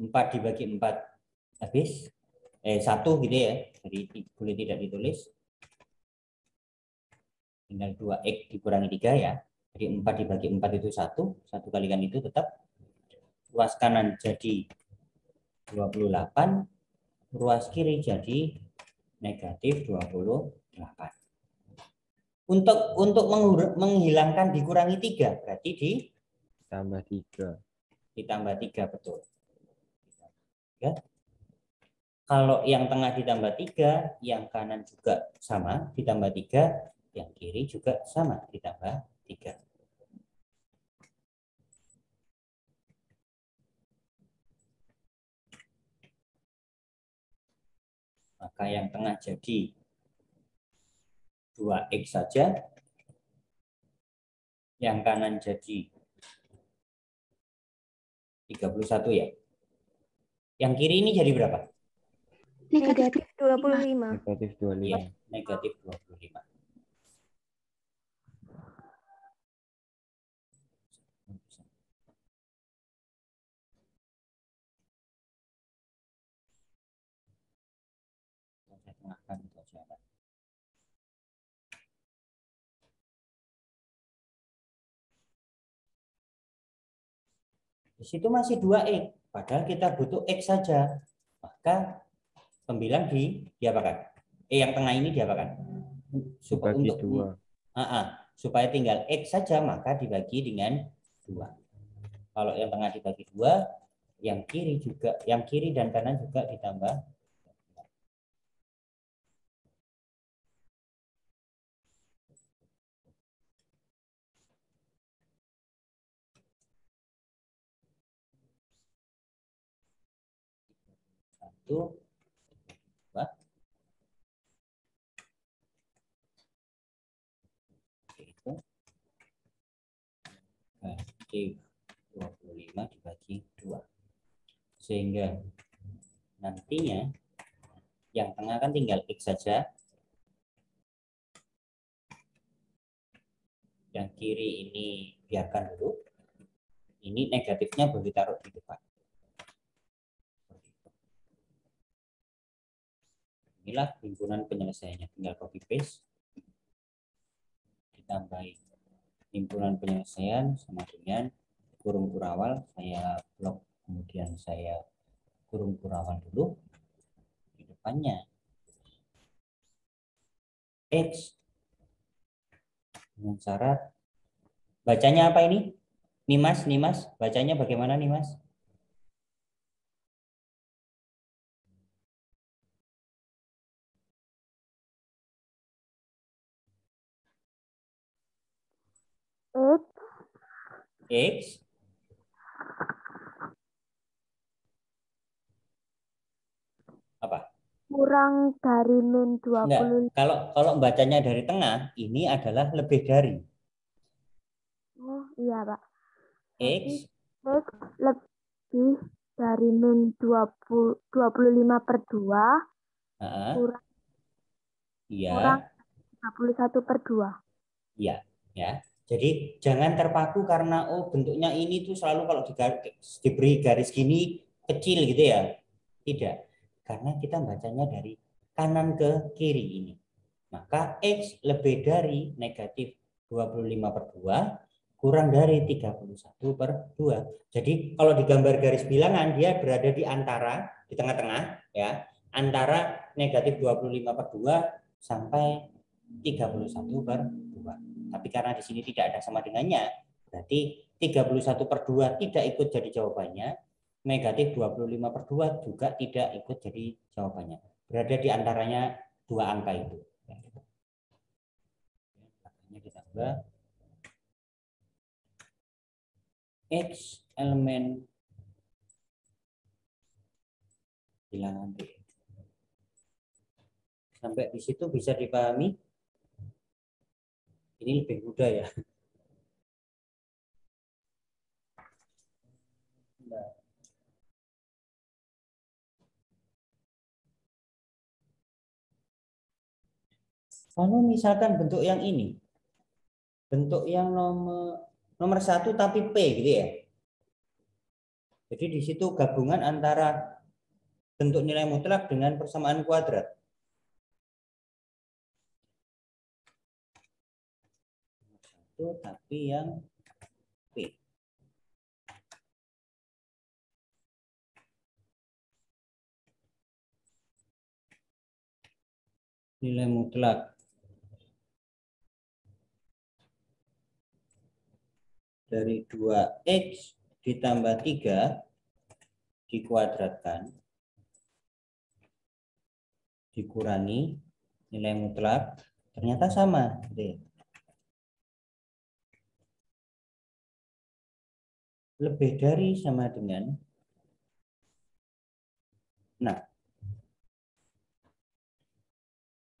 4 dibagi 4 habis 1 gitu ya. Jadi boleh tidak ditulis. Tinggal 2X dikurangi 3 ya. Jadi 4 dibagi 4 itu 1. 1 kalikan itu tetap. Ruas kanan jadi 28. Ruas kiri jadi negatif 28. Untuk menghilangkan dikurangi 3 berarti Tambah 3. ditambah 3, betul. Ya. Kalau yang tengah ditambah 3, yang kanan juga sama ditambah 3, yang kiri juga sama ditambah 3. Maka yang tengah jadi 2X saja. Yang kanan jadi 31 ya. Yang kiri ini jadi berapa? Negatif 25. Negatif 25. Ya, negatif 25. Saya tengahkan itu saja. Di situ masih 2X, padahal kita butuh X saja. Maka pembilang diapakan? Yang tengah ini diapakan? Supaya Dibagi untuk 2. supaya tinggal X saja, maka dibagi dengan 2. Kalau yang tengah dibagi 2, yang kiri dan kanan juga ditambah. Satu, dua. Itu bagi 25 dibagi 2. Sehingga nantinya yang tengah kan tinggal X saja. Yang kiri ini biarkan dulu. Ini negatifnya boleh ditaruh di depan. Inilah himpunan penyelesaiannya. Tinggal copy paste. Ditambahi himpunan penyelesaian sama dengan kurung kurawal. Saya blok, kemudian saya kurung kurawal dulu. Di depannya X dengan syarat. Bacanya apa ini? Nimas, bacanya bagaimana nih Mas? X apa? Kurang dari min 20. Enggak, kalau bacanya dari tengah, ini adalah lebih dari. Oh iya Pak. X X lebih dari min 25/2 kurang iya, 31/2. iya, ya. Jadi jangan terpaku karena bentuknya ini tuh selalu kalau diberi garis gini kecil gitu ya. Tidak. Karena kita bacanya dari kanan ke kiri ini. Maka X lebih dari negatif 25/2 kurang dari 31/2. Jadi kalau digambar garis bilangan dia berada di antara, di tengah-tengah ya, antara negatif 25/2 sampai 31/2. Tapi karena di sini tidak ada sama dengannya, berarti 31/2 tidak ikut jadi jawabannya, negatif 25/2 juga tidak ikut jadi jawabannya. Berada di antaranya dua angka itu. Ditambah X elemen bilangan B. Sampai di situ bisa dipahami? Ini lebih mudah ya. Kalau misalkan bentuk yang ini, bentuk yang nomor 1 tapi P gitu ya. Jadi di situ gabungan antara bentuk nilai mutlak dengan persamaan kuadrat. Satu tapi yang P. Nilai mutlak dari 2X ditambah 3 dikuadratkan dikurangi nilai mutlak ternyata sama. Lebih dari sama dengan, nah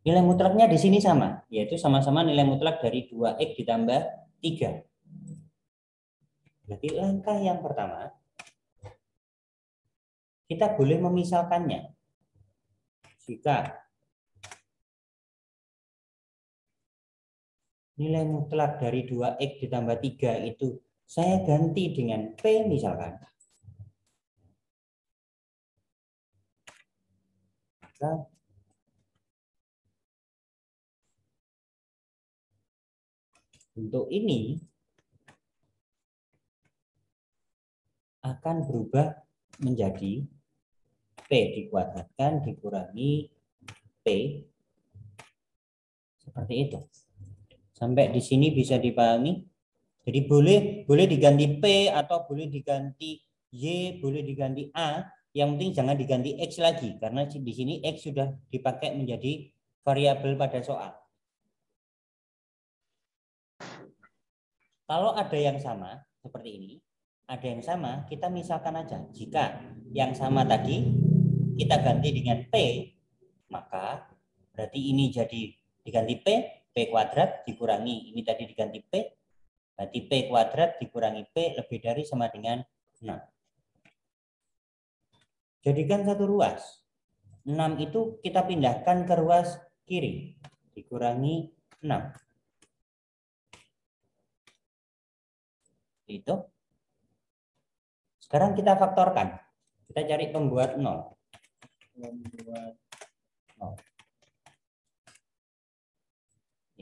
nilai mutlaknya di sini sama, yaitu sama-sama nilai mutlak dari 2X ditambah 3. Berarti langkah yang pertama kita boleh memisalkannya. Jika nilai mutlak dari 2X ditambah 3 itu saya ganti dengan P misalkan. Maka untuk ini akan berubah menjadi P dikuadratkan dikurangi P. Seperti itu. Sampai di sini bisa dipahami. Jadi boleh diganti P atau boleh diganti Y boleh diganti A, yang penting jangan diganti X lagi, karena di sini X sudah dipakai menjadi variabel pada soal. Kalau ada yang sama, seperti ini, ada yang sama, kita misalkan aja, jika yang sama tadi kita ganti dengan P, maka berarti ini jadi diganti P kuadrat dikurangi, ini tadi diganti P, berarti P kuadrat dikurangi P lebih dari sama dengan 6. Jadikan satu ruas. 6 itu kita pindahkan ke ruas kiri, dikurangi 6. Itu. Sekarang kita faktorkan. Kita cari pembuat 0. Pembuat 0.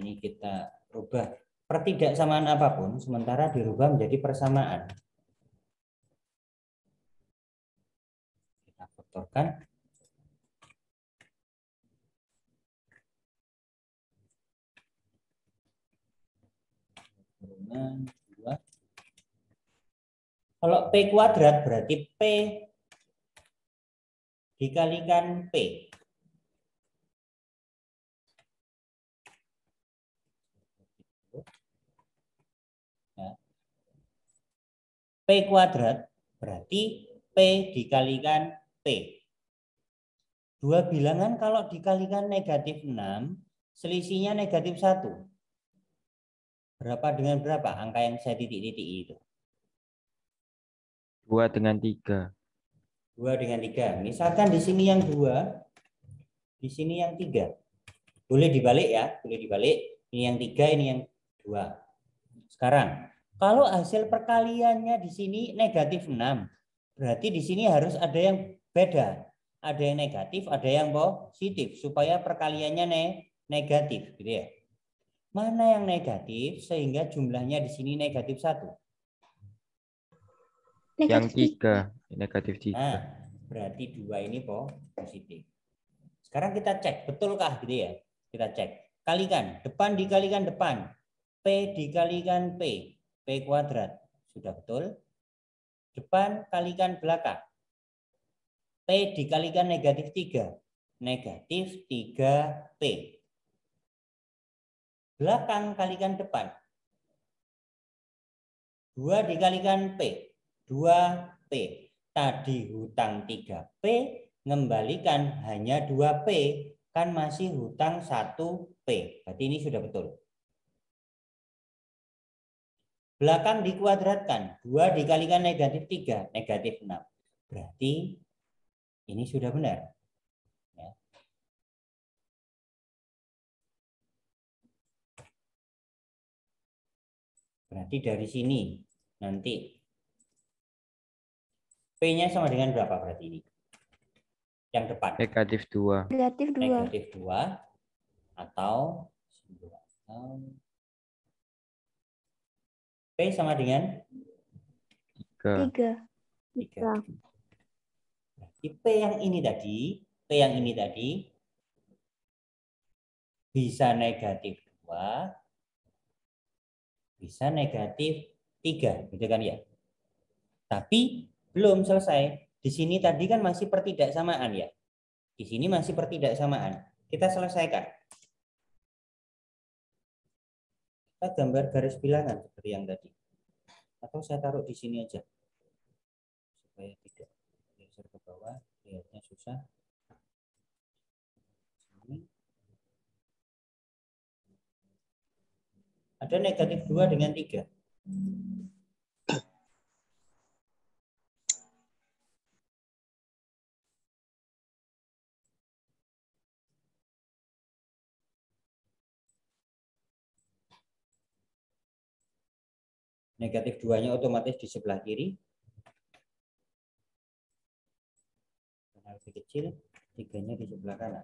Ini kita rubah pertidaksamaan apapun, sementara dirubah menjadi persamaan. Kita faktorkan. Turunan 2. Kalau P kuadrat berarti P dikalikan P. P kuadrat berarti P dikalikan P. Dua bilangan kalau dikalikan negatif 6, selisihnya negatif 1. Berapa dengan berapa angka yang saya titik-titik itu? 2 dengan 3. 2 dengan 3. Misalkan di sini yang 2, di sini yang 3. Boleh dibalik ya, boleh dibalik. Ini yang 3, ini yang 2. Sekarang, kalau hasil perkaliannya di sini negatif 6, berarti di sini harus ada yang beda. Ada yang negatif, ada yang positif, supaya perkaliannya negatif, gitu ya. Mana yang negatif sehingga jumlahnya di sini negatif 1? Yang 3, negatif 3. Nah, berarti 2 ini positif. Sekarang kita cek, betulkah gitu ya? Kita cek. Kalikan, depan dikalikan depan. P dikalikan P. P kuadrat. Sudah betul. Depan kalikan belakang. P dikalikan negatif 3. Negatif 3P. Belakang kalikan depan. 2 dikalikan P. 2P. Tadi hutang 3P, ngembalikan hanya 2P, kan masih hutang 1P. Berarti ini sudah betul. Belakang dikuadratkan, 2 dikalikan negatif 3, negatif 6. Berarti ini sudah benar. Ya. Berarti dari sini nanti P-nya sama dengan berapa berarti ini? Yang depan. Negatif 2. Negatif 2. Negatif 2 atau P sama dengan 3. 3. Berarti P yang ini tadi bisa negatif 2, bisa negatif 3, gitu kan ya? Tapi belum selesai. Di sini tadi kan masih pertidaksamaan ya. Di sini masih pertidaksamaan. Kita selesaikan. Kita gambar garis bilangan seperti yang tadi. Atau saya taruh di sini aja. Supaya tidak geser ke bawah, lihatnya susah. Ada negatif 2 dengan 3. Negatif 2-nya otomatis di sebelah kiri. Karena lebih kecil, 3-nya di sebelah kanan.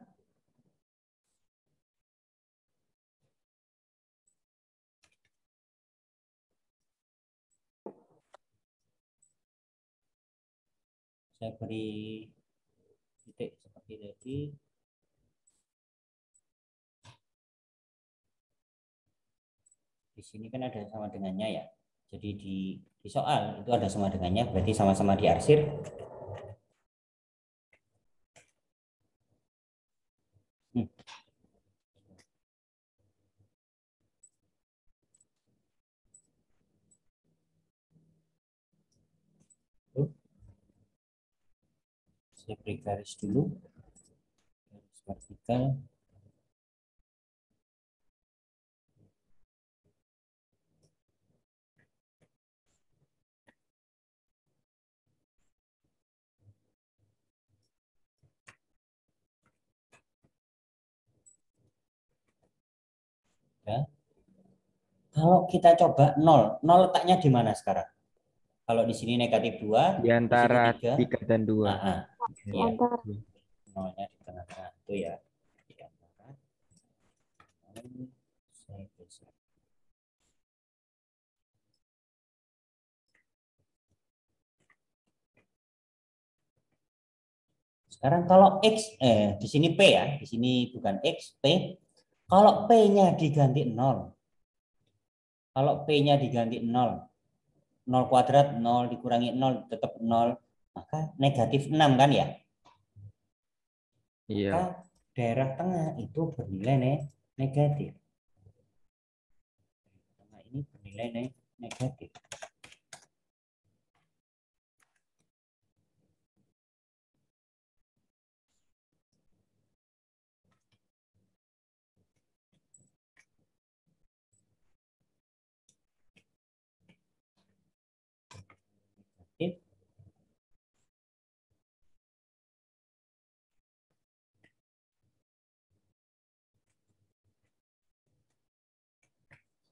Saya beri titik seperti tadi. Di sini kan ada sama dengannya ya. Jadi di Di soal itu ada sama dengannya, berarti sama-sama diarsir. Saya beri garis dulu, garis vertikal. Ya. Kalau kita coba 0 letaknya di mana sekarang? Kalau di sini negatif 2, Di di sini antara 3. 3 dan 2. Di Iya, antara nolnya di tengah-tengah itu ya. Di antara. Saya geser. Sekarang kalau X, di sini P ya, di sini bukan X, P. Kalau P-nya diganti 0, kalau P-nya diganti 0, 0 kuadrat, 0 dikurangi 0, tetap 0, maka negatif 6 kan ya? Iya. Maka daerah tengah itu bernilai negatif. Tengah ini bernilai negatif. Negatif.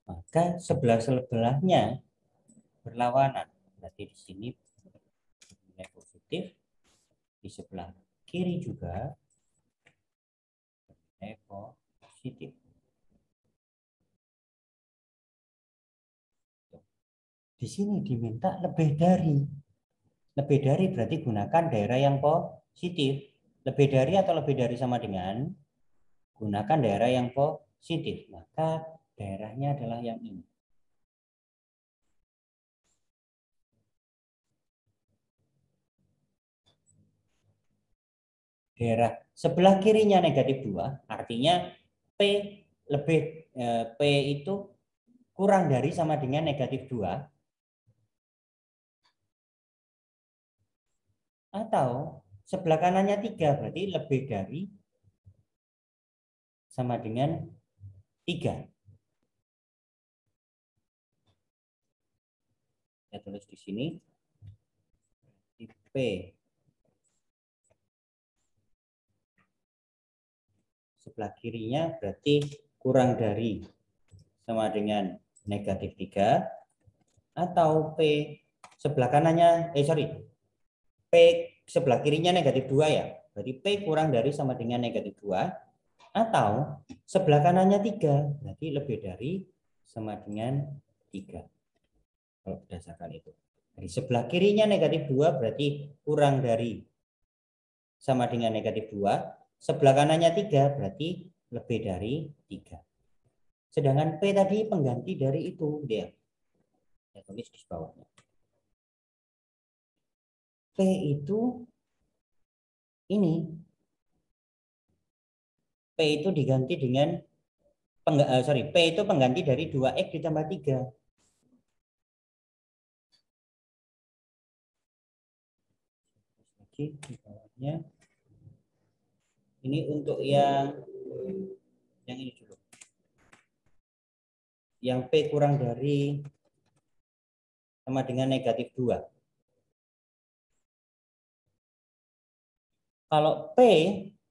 Maka sebelah-sebelahnya berlawanan. Berarti di sini nilai positif, di sebelah kiri juga nilai positif. Di sini diminta lebih dari. Lebih dari berarti gunakan daerah yang positif. Lebih dari atau lebih dari sama dengan gunakan daerah yang positif. Maka daerahnya adalah yang ini. Daerah sebelah kirinya negatif 2, artinya P lebih P itu kurang dari sama dengan negatif 2, atau sebelah kanannya 3, berarti lebih dari sama dengan 3. Saya tulis di sini P sebelah kirinya berarti kurang dari sama dengan negatif 3, atau P sebelah kanannya P sebelah kirinya negatif 2 ya. Berarti P kurang dari sama dengan negatif 2, atau sebelah kanannya 3, berarti lebih dari sama dengan 3. Kalau berdasarkan itu. Dari sebelah kirinya negatif 2 berarti kurang dari sama dengan negatif 2. Sebelah kanannya 3 berarti lebih dari 3. Sedangkan P tadi pengganti dari itu. Dia. Saya tulis di bawahnya. P itu ini. P itu diganti dengan P itu pengganti dari 2X ditambah 3. Lagi di bawahnya. Ini untuk yang ini dulu. Yang P kurang dari sama dengan negatif 2. Kalau P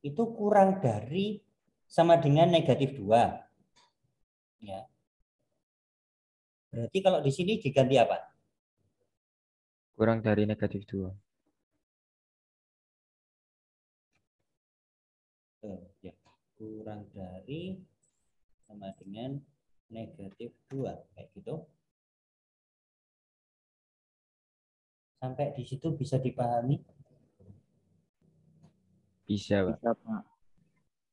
itu kurang dari sama dengan negatif 2. Ya. Berarti kalau di sini diganti apa? Kurang dari negatif 2. Ya. Kurang dari sama dengan negatif 2. Kayak gitu. Sampai di situ bisa dipahami? Bisa, Pak. Bisa, Pak.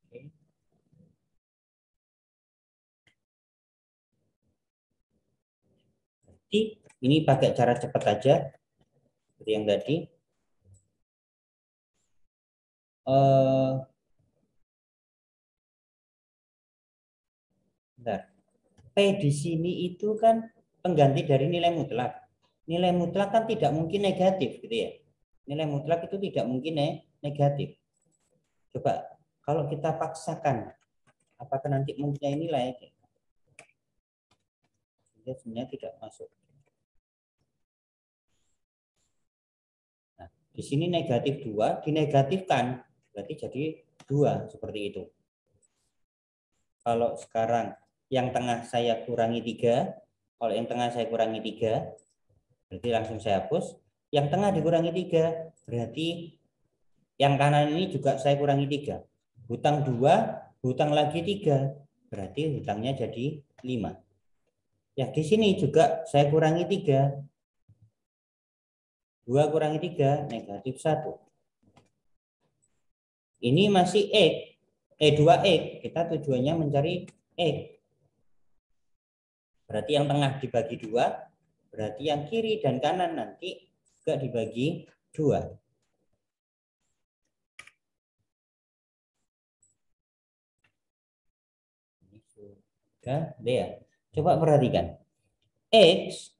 Oke. Berarti Ini pakai cara cepat aja, seperti yang tadi. Bentar. P di sini itu kan pengganti dari nilai mutlak. Nilai mutlak kan tidak mungkin negatif, gitu ya. Nilai mutlak itu tidak mungkin negatif. Coba kalau kita paksakan, apakah nanti mempunyai nilai? Dia sebenarnya tidak masuk. Nah, di sini negatif 2 dinegatifkan, berarti jadi 2 seperti itu. Kalau sekarang yang tengah saya kurangi 3, kalau yang tengah saya kurangi 3, berarti langsung saya hapus. Yang tengah dikurangi 3, berarti yang kanan ini juga saya kurangi 3. Hutang 2, hutang lagi 3, berarti hutangnya jadi 5. Ya, di sini juga saya kurangi 3. 2 kurangi 3, negatif 1. Ini masih X. 2X. Kita tujuannya mencari X. Berarti yang tengah dibagi 2, berarti yang kiri dan kanan nanti juga dibagi 2. Ini sudah ya. Coba perhatikan. X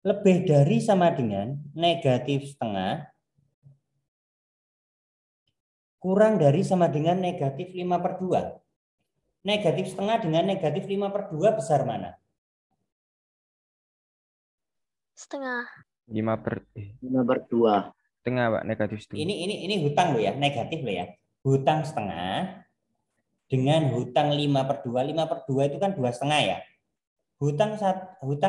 lebih dari sama dengan negatif setengah kurang dari sama dengan negatif 5/2. Negatif setengah dengan negatif 5/2 besar mana? Setengah. 5/2. Setengah, Pak, negatif setengah. Ini hutang lo ya, negatif lo ya. Hutang setengah dengan hutang 5/2. 5/2 itu kan 2,5 ya. Hutang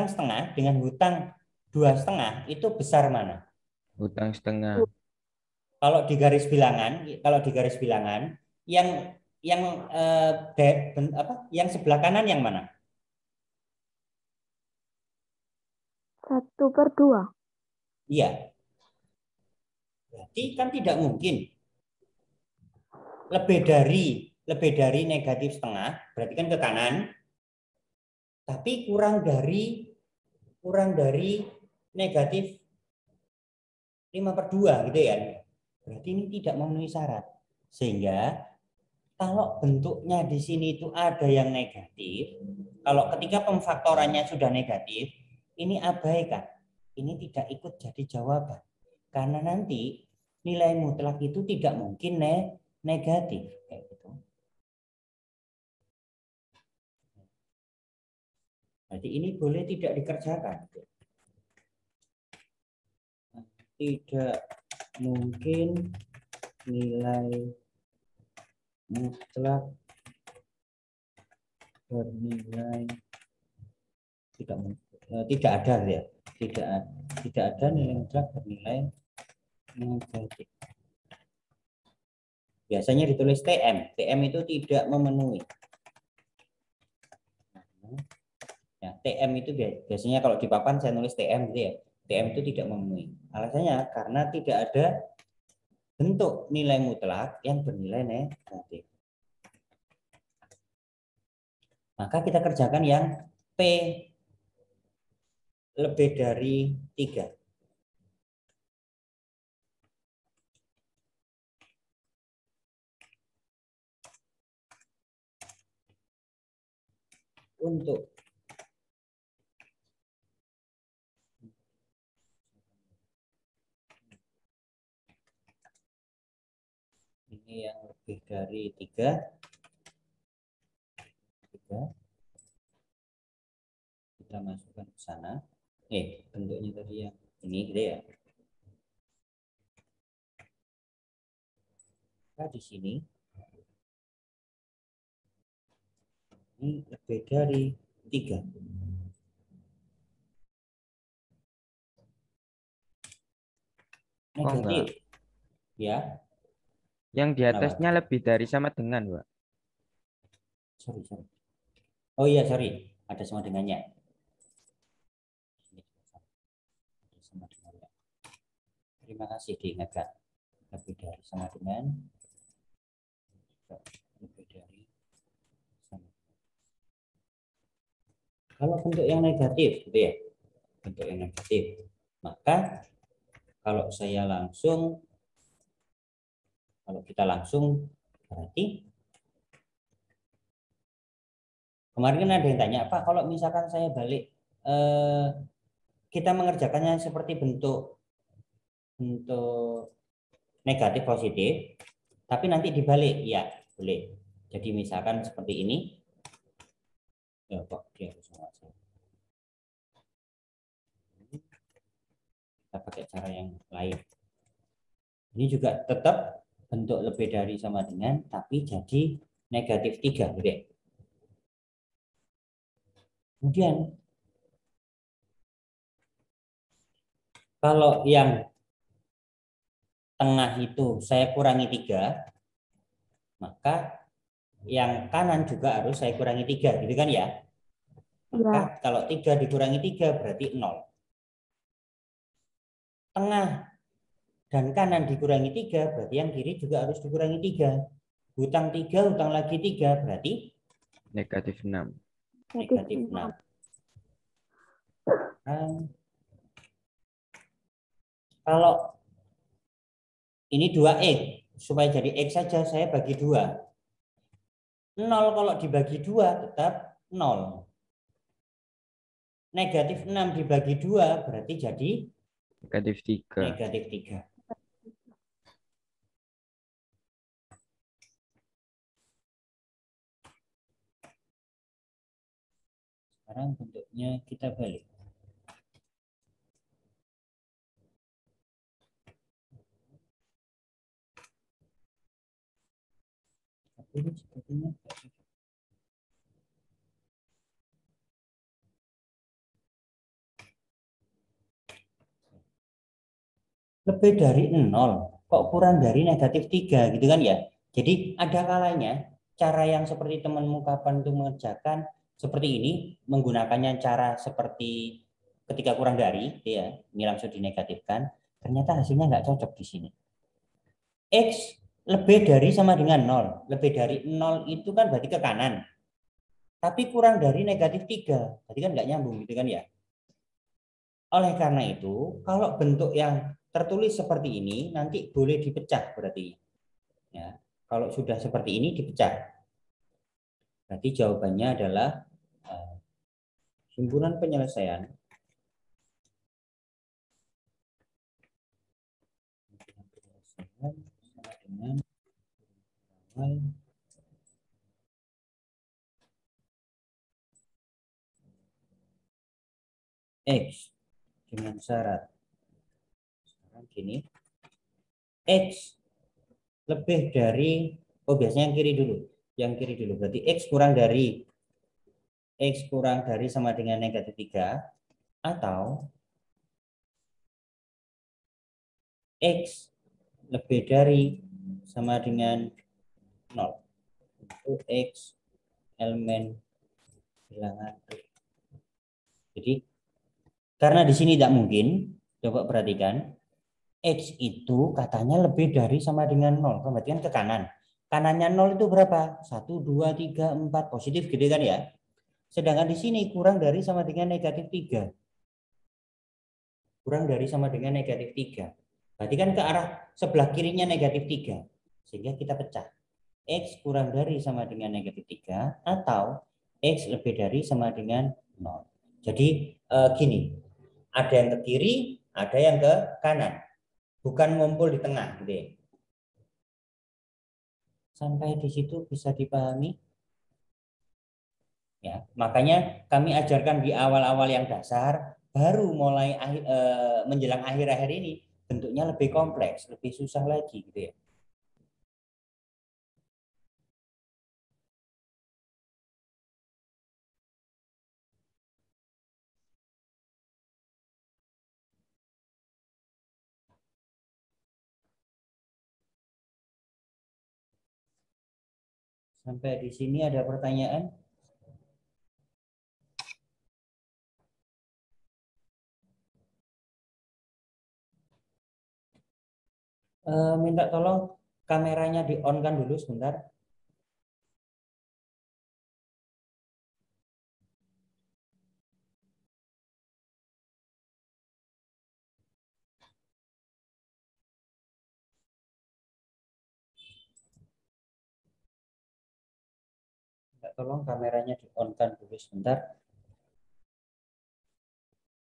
setengah dengan hutang 2,5 itu besar mana? Hutang setengah. Kalau di garis bilangan, yang sebelah kanan yang mana? 1/2. Iya. Berarti kan tidak mungkin lebih dari negatif setengah, berarti kan ke kanan. Tapi kurang dari negatif 5/2 gitu ya. Berarti ini tidak memenuhi syarat. Sehingga kalau bentuknya di sini itu ada yang negatif, kalau ketika pemfaktorannya sudah negatif, ini abaikan. Ini tidak ikut jadi jawaban. Karena nanti nilai mutlak itu tidak mungkin negatif. Kayak gitu. Jadi ini boleh tidak dikerjakan. Tidak mungkin nilai mutlak bernilai tidak ada ya, tidak ada nilai mutlak bernilai negatif. Biasanya ditulis TM itu tidak memenuhi. Ya, TM itu biasanya kalau di papan saya nulis TM gitu ya. TM itu tidak memenuhi. Alasannya karena tidak ada bentuk nilai mutlak yang bernilai negatif. Maka kita kerjakan yang P lebih dari 3. Untuk ini yang lebih dari 3, kita masukkan ke sana. Bentuknya tadi yang ini gitu ya. Nah, di sini ini lebih dari 3. Negatif. Ya. Yang di atasnya lebih dari sama dengan, Pak. Sorry. Oh iya, sorry. Ada sama dengannya. Terima kasih diingatkan. Lebih dari sama dengan. Lebih dari sama. Kalau bentuk yang negatif, gitu ya, bentuk yang negatif, maka kalau kita langsung berarti kemarin kan ada yang tanya, Pak, kalau misalkan saya balik kita mengerjakannya seperti bentuk negatif positif, tapi nanti dibalik, ya boleh. Jadi misalkan seperti ini, ya kok dia harus menguasai. Kita pakai cara yang lain. Ini juga tetap bentuk lebih dari sama dengan, tapi jadi negatif 3, gitu ya. Kemudian kalau yang tengah itu saya kurangi 3, maka yang kanan juga harus saya kurangi 3, gitu kan ya. Maka Ya. kalau 3 dikurangi 3 berarti 0. Tengah dan kanan dikurangi 3 berarti yang kiri juga harus dikurangi 3. Hutang 3, hutang lagi 3 berarti Negatif 6. negatif 6. Kalau ini 2x, supaya jadi x saja saya bagi 2. 0 kalau dibagi 2 tetap 0. Negatif 6 dibagi 2 berarti jadi Negatif 3. negatif 3. Sekarang bentuknya kita balik. Tapi ini sepertinya lebih dari 0, kok kurang dari negatif 3, gitu kan ya. Jadi ada kalanya cara yang seperti temanmu kapan itu mengerjakan seperti ini, menggunakannya cara seperti ketika kurang dari, ya, ini langsung dinegatifkan, ternyata hasilnya nggak cocok di sini. X lebih dari sama dengan 0. Lebih dari 0 itu kan berarti ke kanan. Tapi kurang dari negatif 3, berarti kan nggak nyambung, gitu kan ya. Oleh karena itu, kalau bentuk yang tertulis seperti ini nanti boleh dipecah berarti. Ya, kalau sudah seperti ini dipecah. Berarti jawabannya adalah himpunan penyelesaian sama dengan X dengan syarat. Sekarang gini, X lebih dari, biasanya yang kiri dulu. Yang kiri dulu, berarti X kurang dari sama dengan negatif 3, atau X lebih dari sama dengan 0. Itu X elemen bilangan. Jadi karena di sini tidak mungkin, coba perhatikan, X itu katanya lebih dari sama dengan 0, berarti kan ke kanan. Kanannya 0 itu berapa? 1, 2, 3, 4, positif gitu kan ya. Sedangkan di sini kurang dari sama dengan negatif 3. Kurang dari sama dengan negatif 3. Berarti kan ke arah sebelah kirinya negatif 3. Sehingga kita pecah. X kurang dari sama dengan negatif 3 atau X lebih dari sama dengan 0. Jadi gini, ada yang ke kiri, ada yang ke kanan. Bukan ngumpul di tengah. Gitu ya. Sampai di situ bisa dipahami? Ya, makanya kami ajarkan di awal-awal yang dasar, baru mulai menjelang akhir-akhir ini bentuknya lebih kompleks, lebih susah lagi gitu ya. Sampai di sini ada pertanyaan? Minta tolong kameranya di on kan dulu sebentar. tolong kameranya di-on-kan dulu sebentar.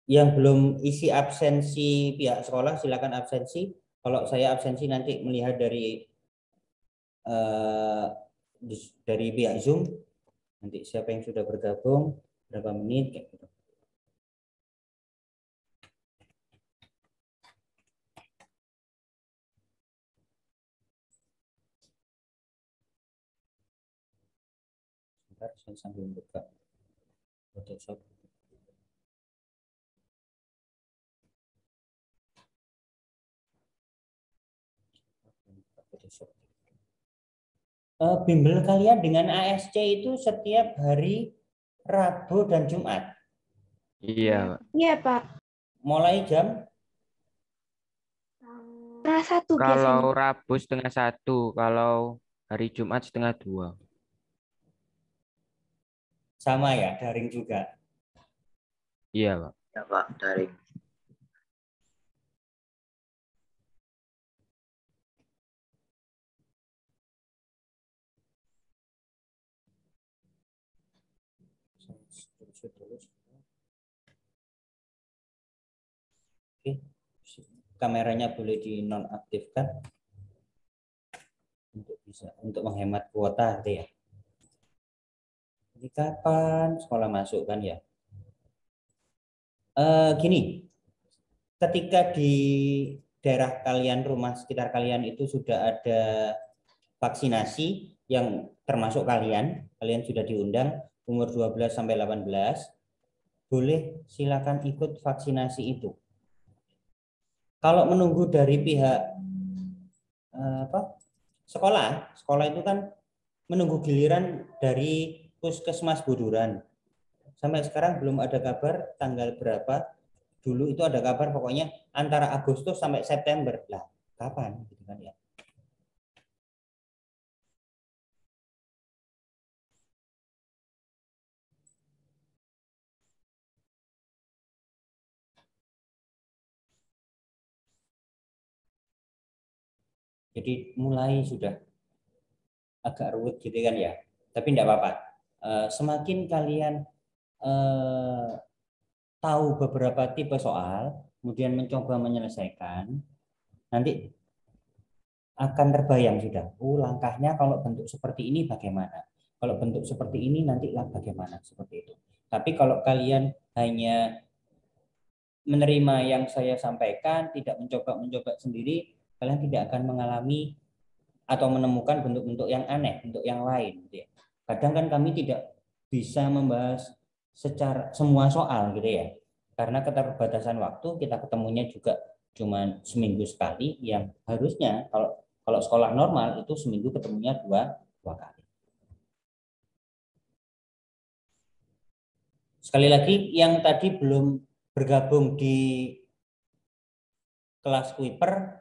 Yang belum isi absensi pihak sekolah silakan absensi. Kalau saya absensi nanti melihat dari pihak Zoom, nanti siapa yang sudah bergabung berapa menit kayak gitu. Sebentar, saya sambil buka Photoshop. Bimbel kalian dengan ASC itu setiap hari Rabu dan Jumat. Iya, Pak. Iya, Pak. Mulai jam Setengah satu Kalau biasanya. Rabu 1:30, kalau hari Jumat 1:30. sama ya, daring juga. Iya, Pak. Ya Pak, daring. Oke, kameranya boleh dinonaktifkan untuk menghemat kuota gitu ya. Jadi kapan sekolah masuk kan ya? Gini, ketika di daerah kalian, rumah sekitar kalian itu sudah ada vaksinasi yang termasuk kalian sudah diundang umur 12 sampai 18, boleh silakan ikut vaksinasi itu. Kalau menunggu dari pihak sekolah itu kan menunggu giliran dari Puskesmas Buduran. Sampai sekarang belum ada kabar tanggal berapa. Dulu itu ada kabar pokoknya antara Agustus sampai September. Lah, kapan gitu kan ya? Jadi mulai sudah agak ruwet gitu kan ya. Tapi tidak apa-apa. Semakin kalian tahu beberapa tipe soal, kemudian mencoba menyelesaikan, nanti akan terbayang sudah. Langkahnya kalau bentuk seperti ini bagaimana? Kalau bentuk seperti ini nanti bagaimana? Seperti itu. Tapi kalau kalian hanya menerima yang saya sampaikan, tidak mencoba sendiri, kalian tidak akan mengalami atau menemukan bentuk-bentuk yang aneh, bentuk yang lain. Gitu ya. Kadang kan kami tidak bisa membahas secara semua soal gitu ya, karena keterbatasan waktu, kita ketemunya juga cuma seminggu sekali, yang harusnya kalau sekolah normal itu seminggu ketemunya dua kali. Sekali lagi, yang tadi belum bergabung di kelas Kuiper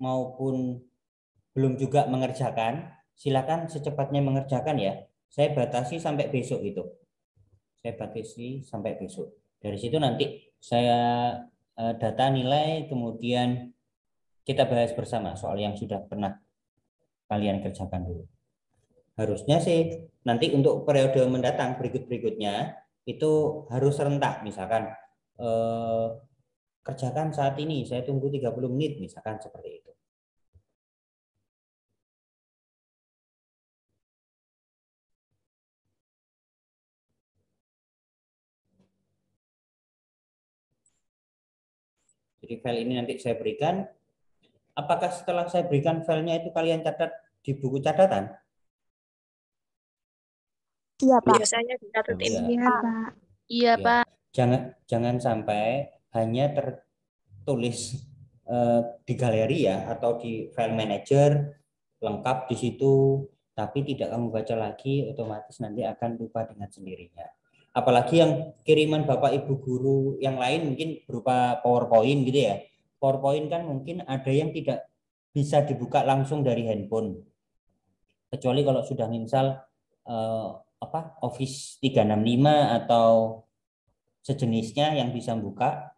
maupun belum juga mengerjakan, silakan secepatnya mengerjakan ya. Saya batasi sampai besok itu. Saya batasi sampai besok. Dari situ nanti saya data nilai, kemudian kita bahas bersama soal yang sudah pernah kalian kerjakan dulu. Harusnya sih nanti untuk periode mendatang berikutnya itu harus serentak, misalkan kerjakan saat ini, saya tunggu 30 menit misalkan seperti itu. Jadi file ini nanti saya berikan. Apakah setelah saya berikan filenya itu kalian catat di buku catatan? Iya, Pak. Biasanya dicatat Oh, iya. Iya, Pak. Iya, Ya. Pak. Jangan sampai hanya tertulis di galeri ya atau di file manager lengkap di situ, tapi tidak kamu baca lagi, otomatis nanti akan lupa dengan sendirinya. Apalagi yang kiriman Bapak Ibu guru yang lain mungkin berupa PowerPoint gitu ya. PowerPoint kan mungkin ada yang tidak bisa dibuka langsung dari handphone. Kecuali kalau sudah misal Office 365 atau sejenisnya yang bisa buka.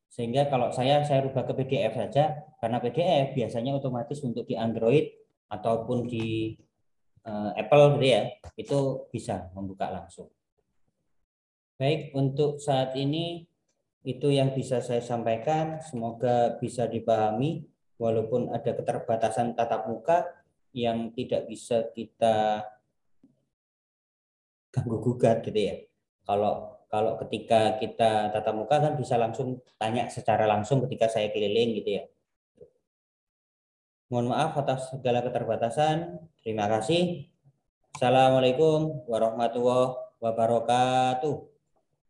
Sehingga kalau saya rubah ke PDF saja, karena PDF biasanya otomatis untuk di Android ataupun di Apple gitu ya, itu bisa membuka langsung. Baik, untuk saat ini itu yang bisa saya sampaikan. Semoga bisa dipahami walaupun ada keterbatasan tatap muka yang tidak bisa kita ganggu-gugat gitu ya. Kalau ketika kita tatap muka kan bisa langsung tanya secara langsung ketika saya keliling gitu ya. Mohon maaf atas segala keterbatasan. Terima kasih. Assalamualaikum warahmatullahi wabarakatuh.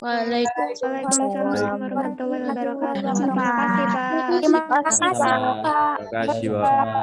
Waalaikumsalam warahmatullahi wabarakatuh. Terima kasih, Pak. Terima kasih, Sama-sama. Pak. Terima kasih, Pak. Sama-sama.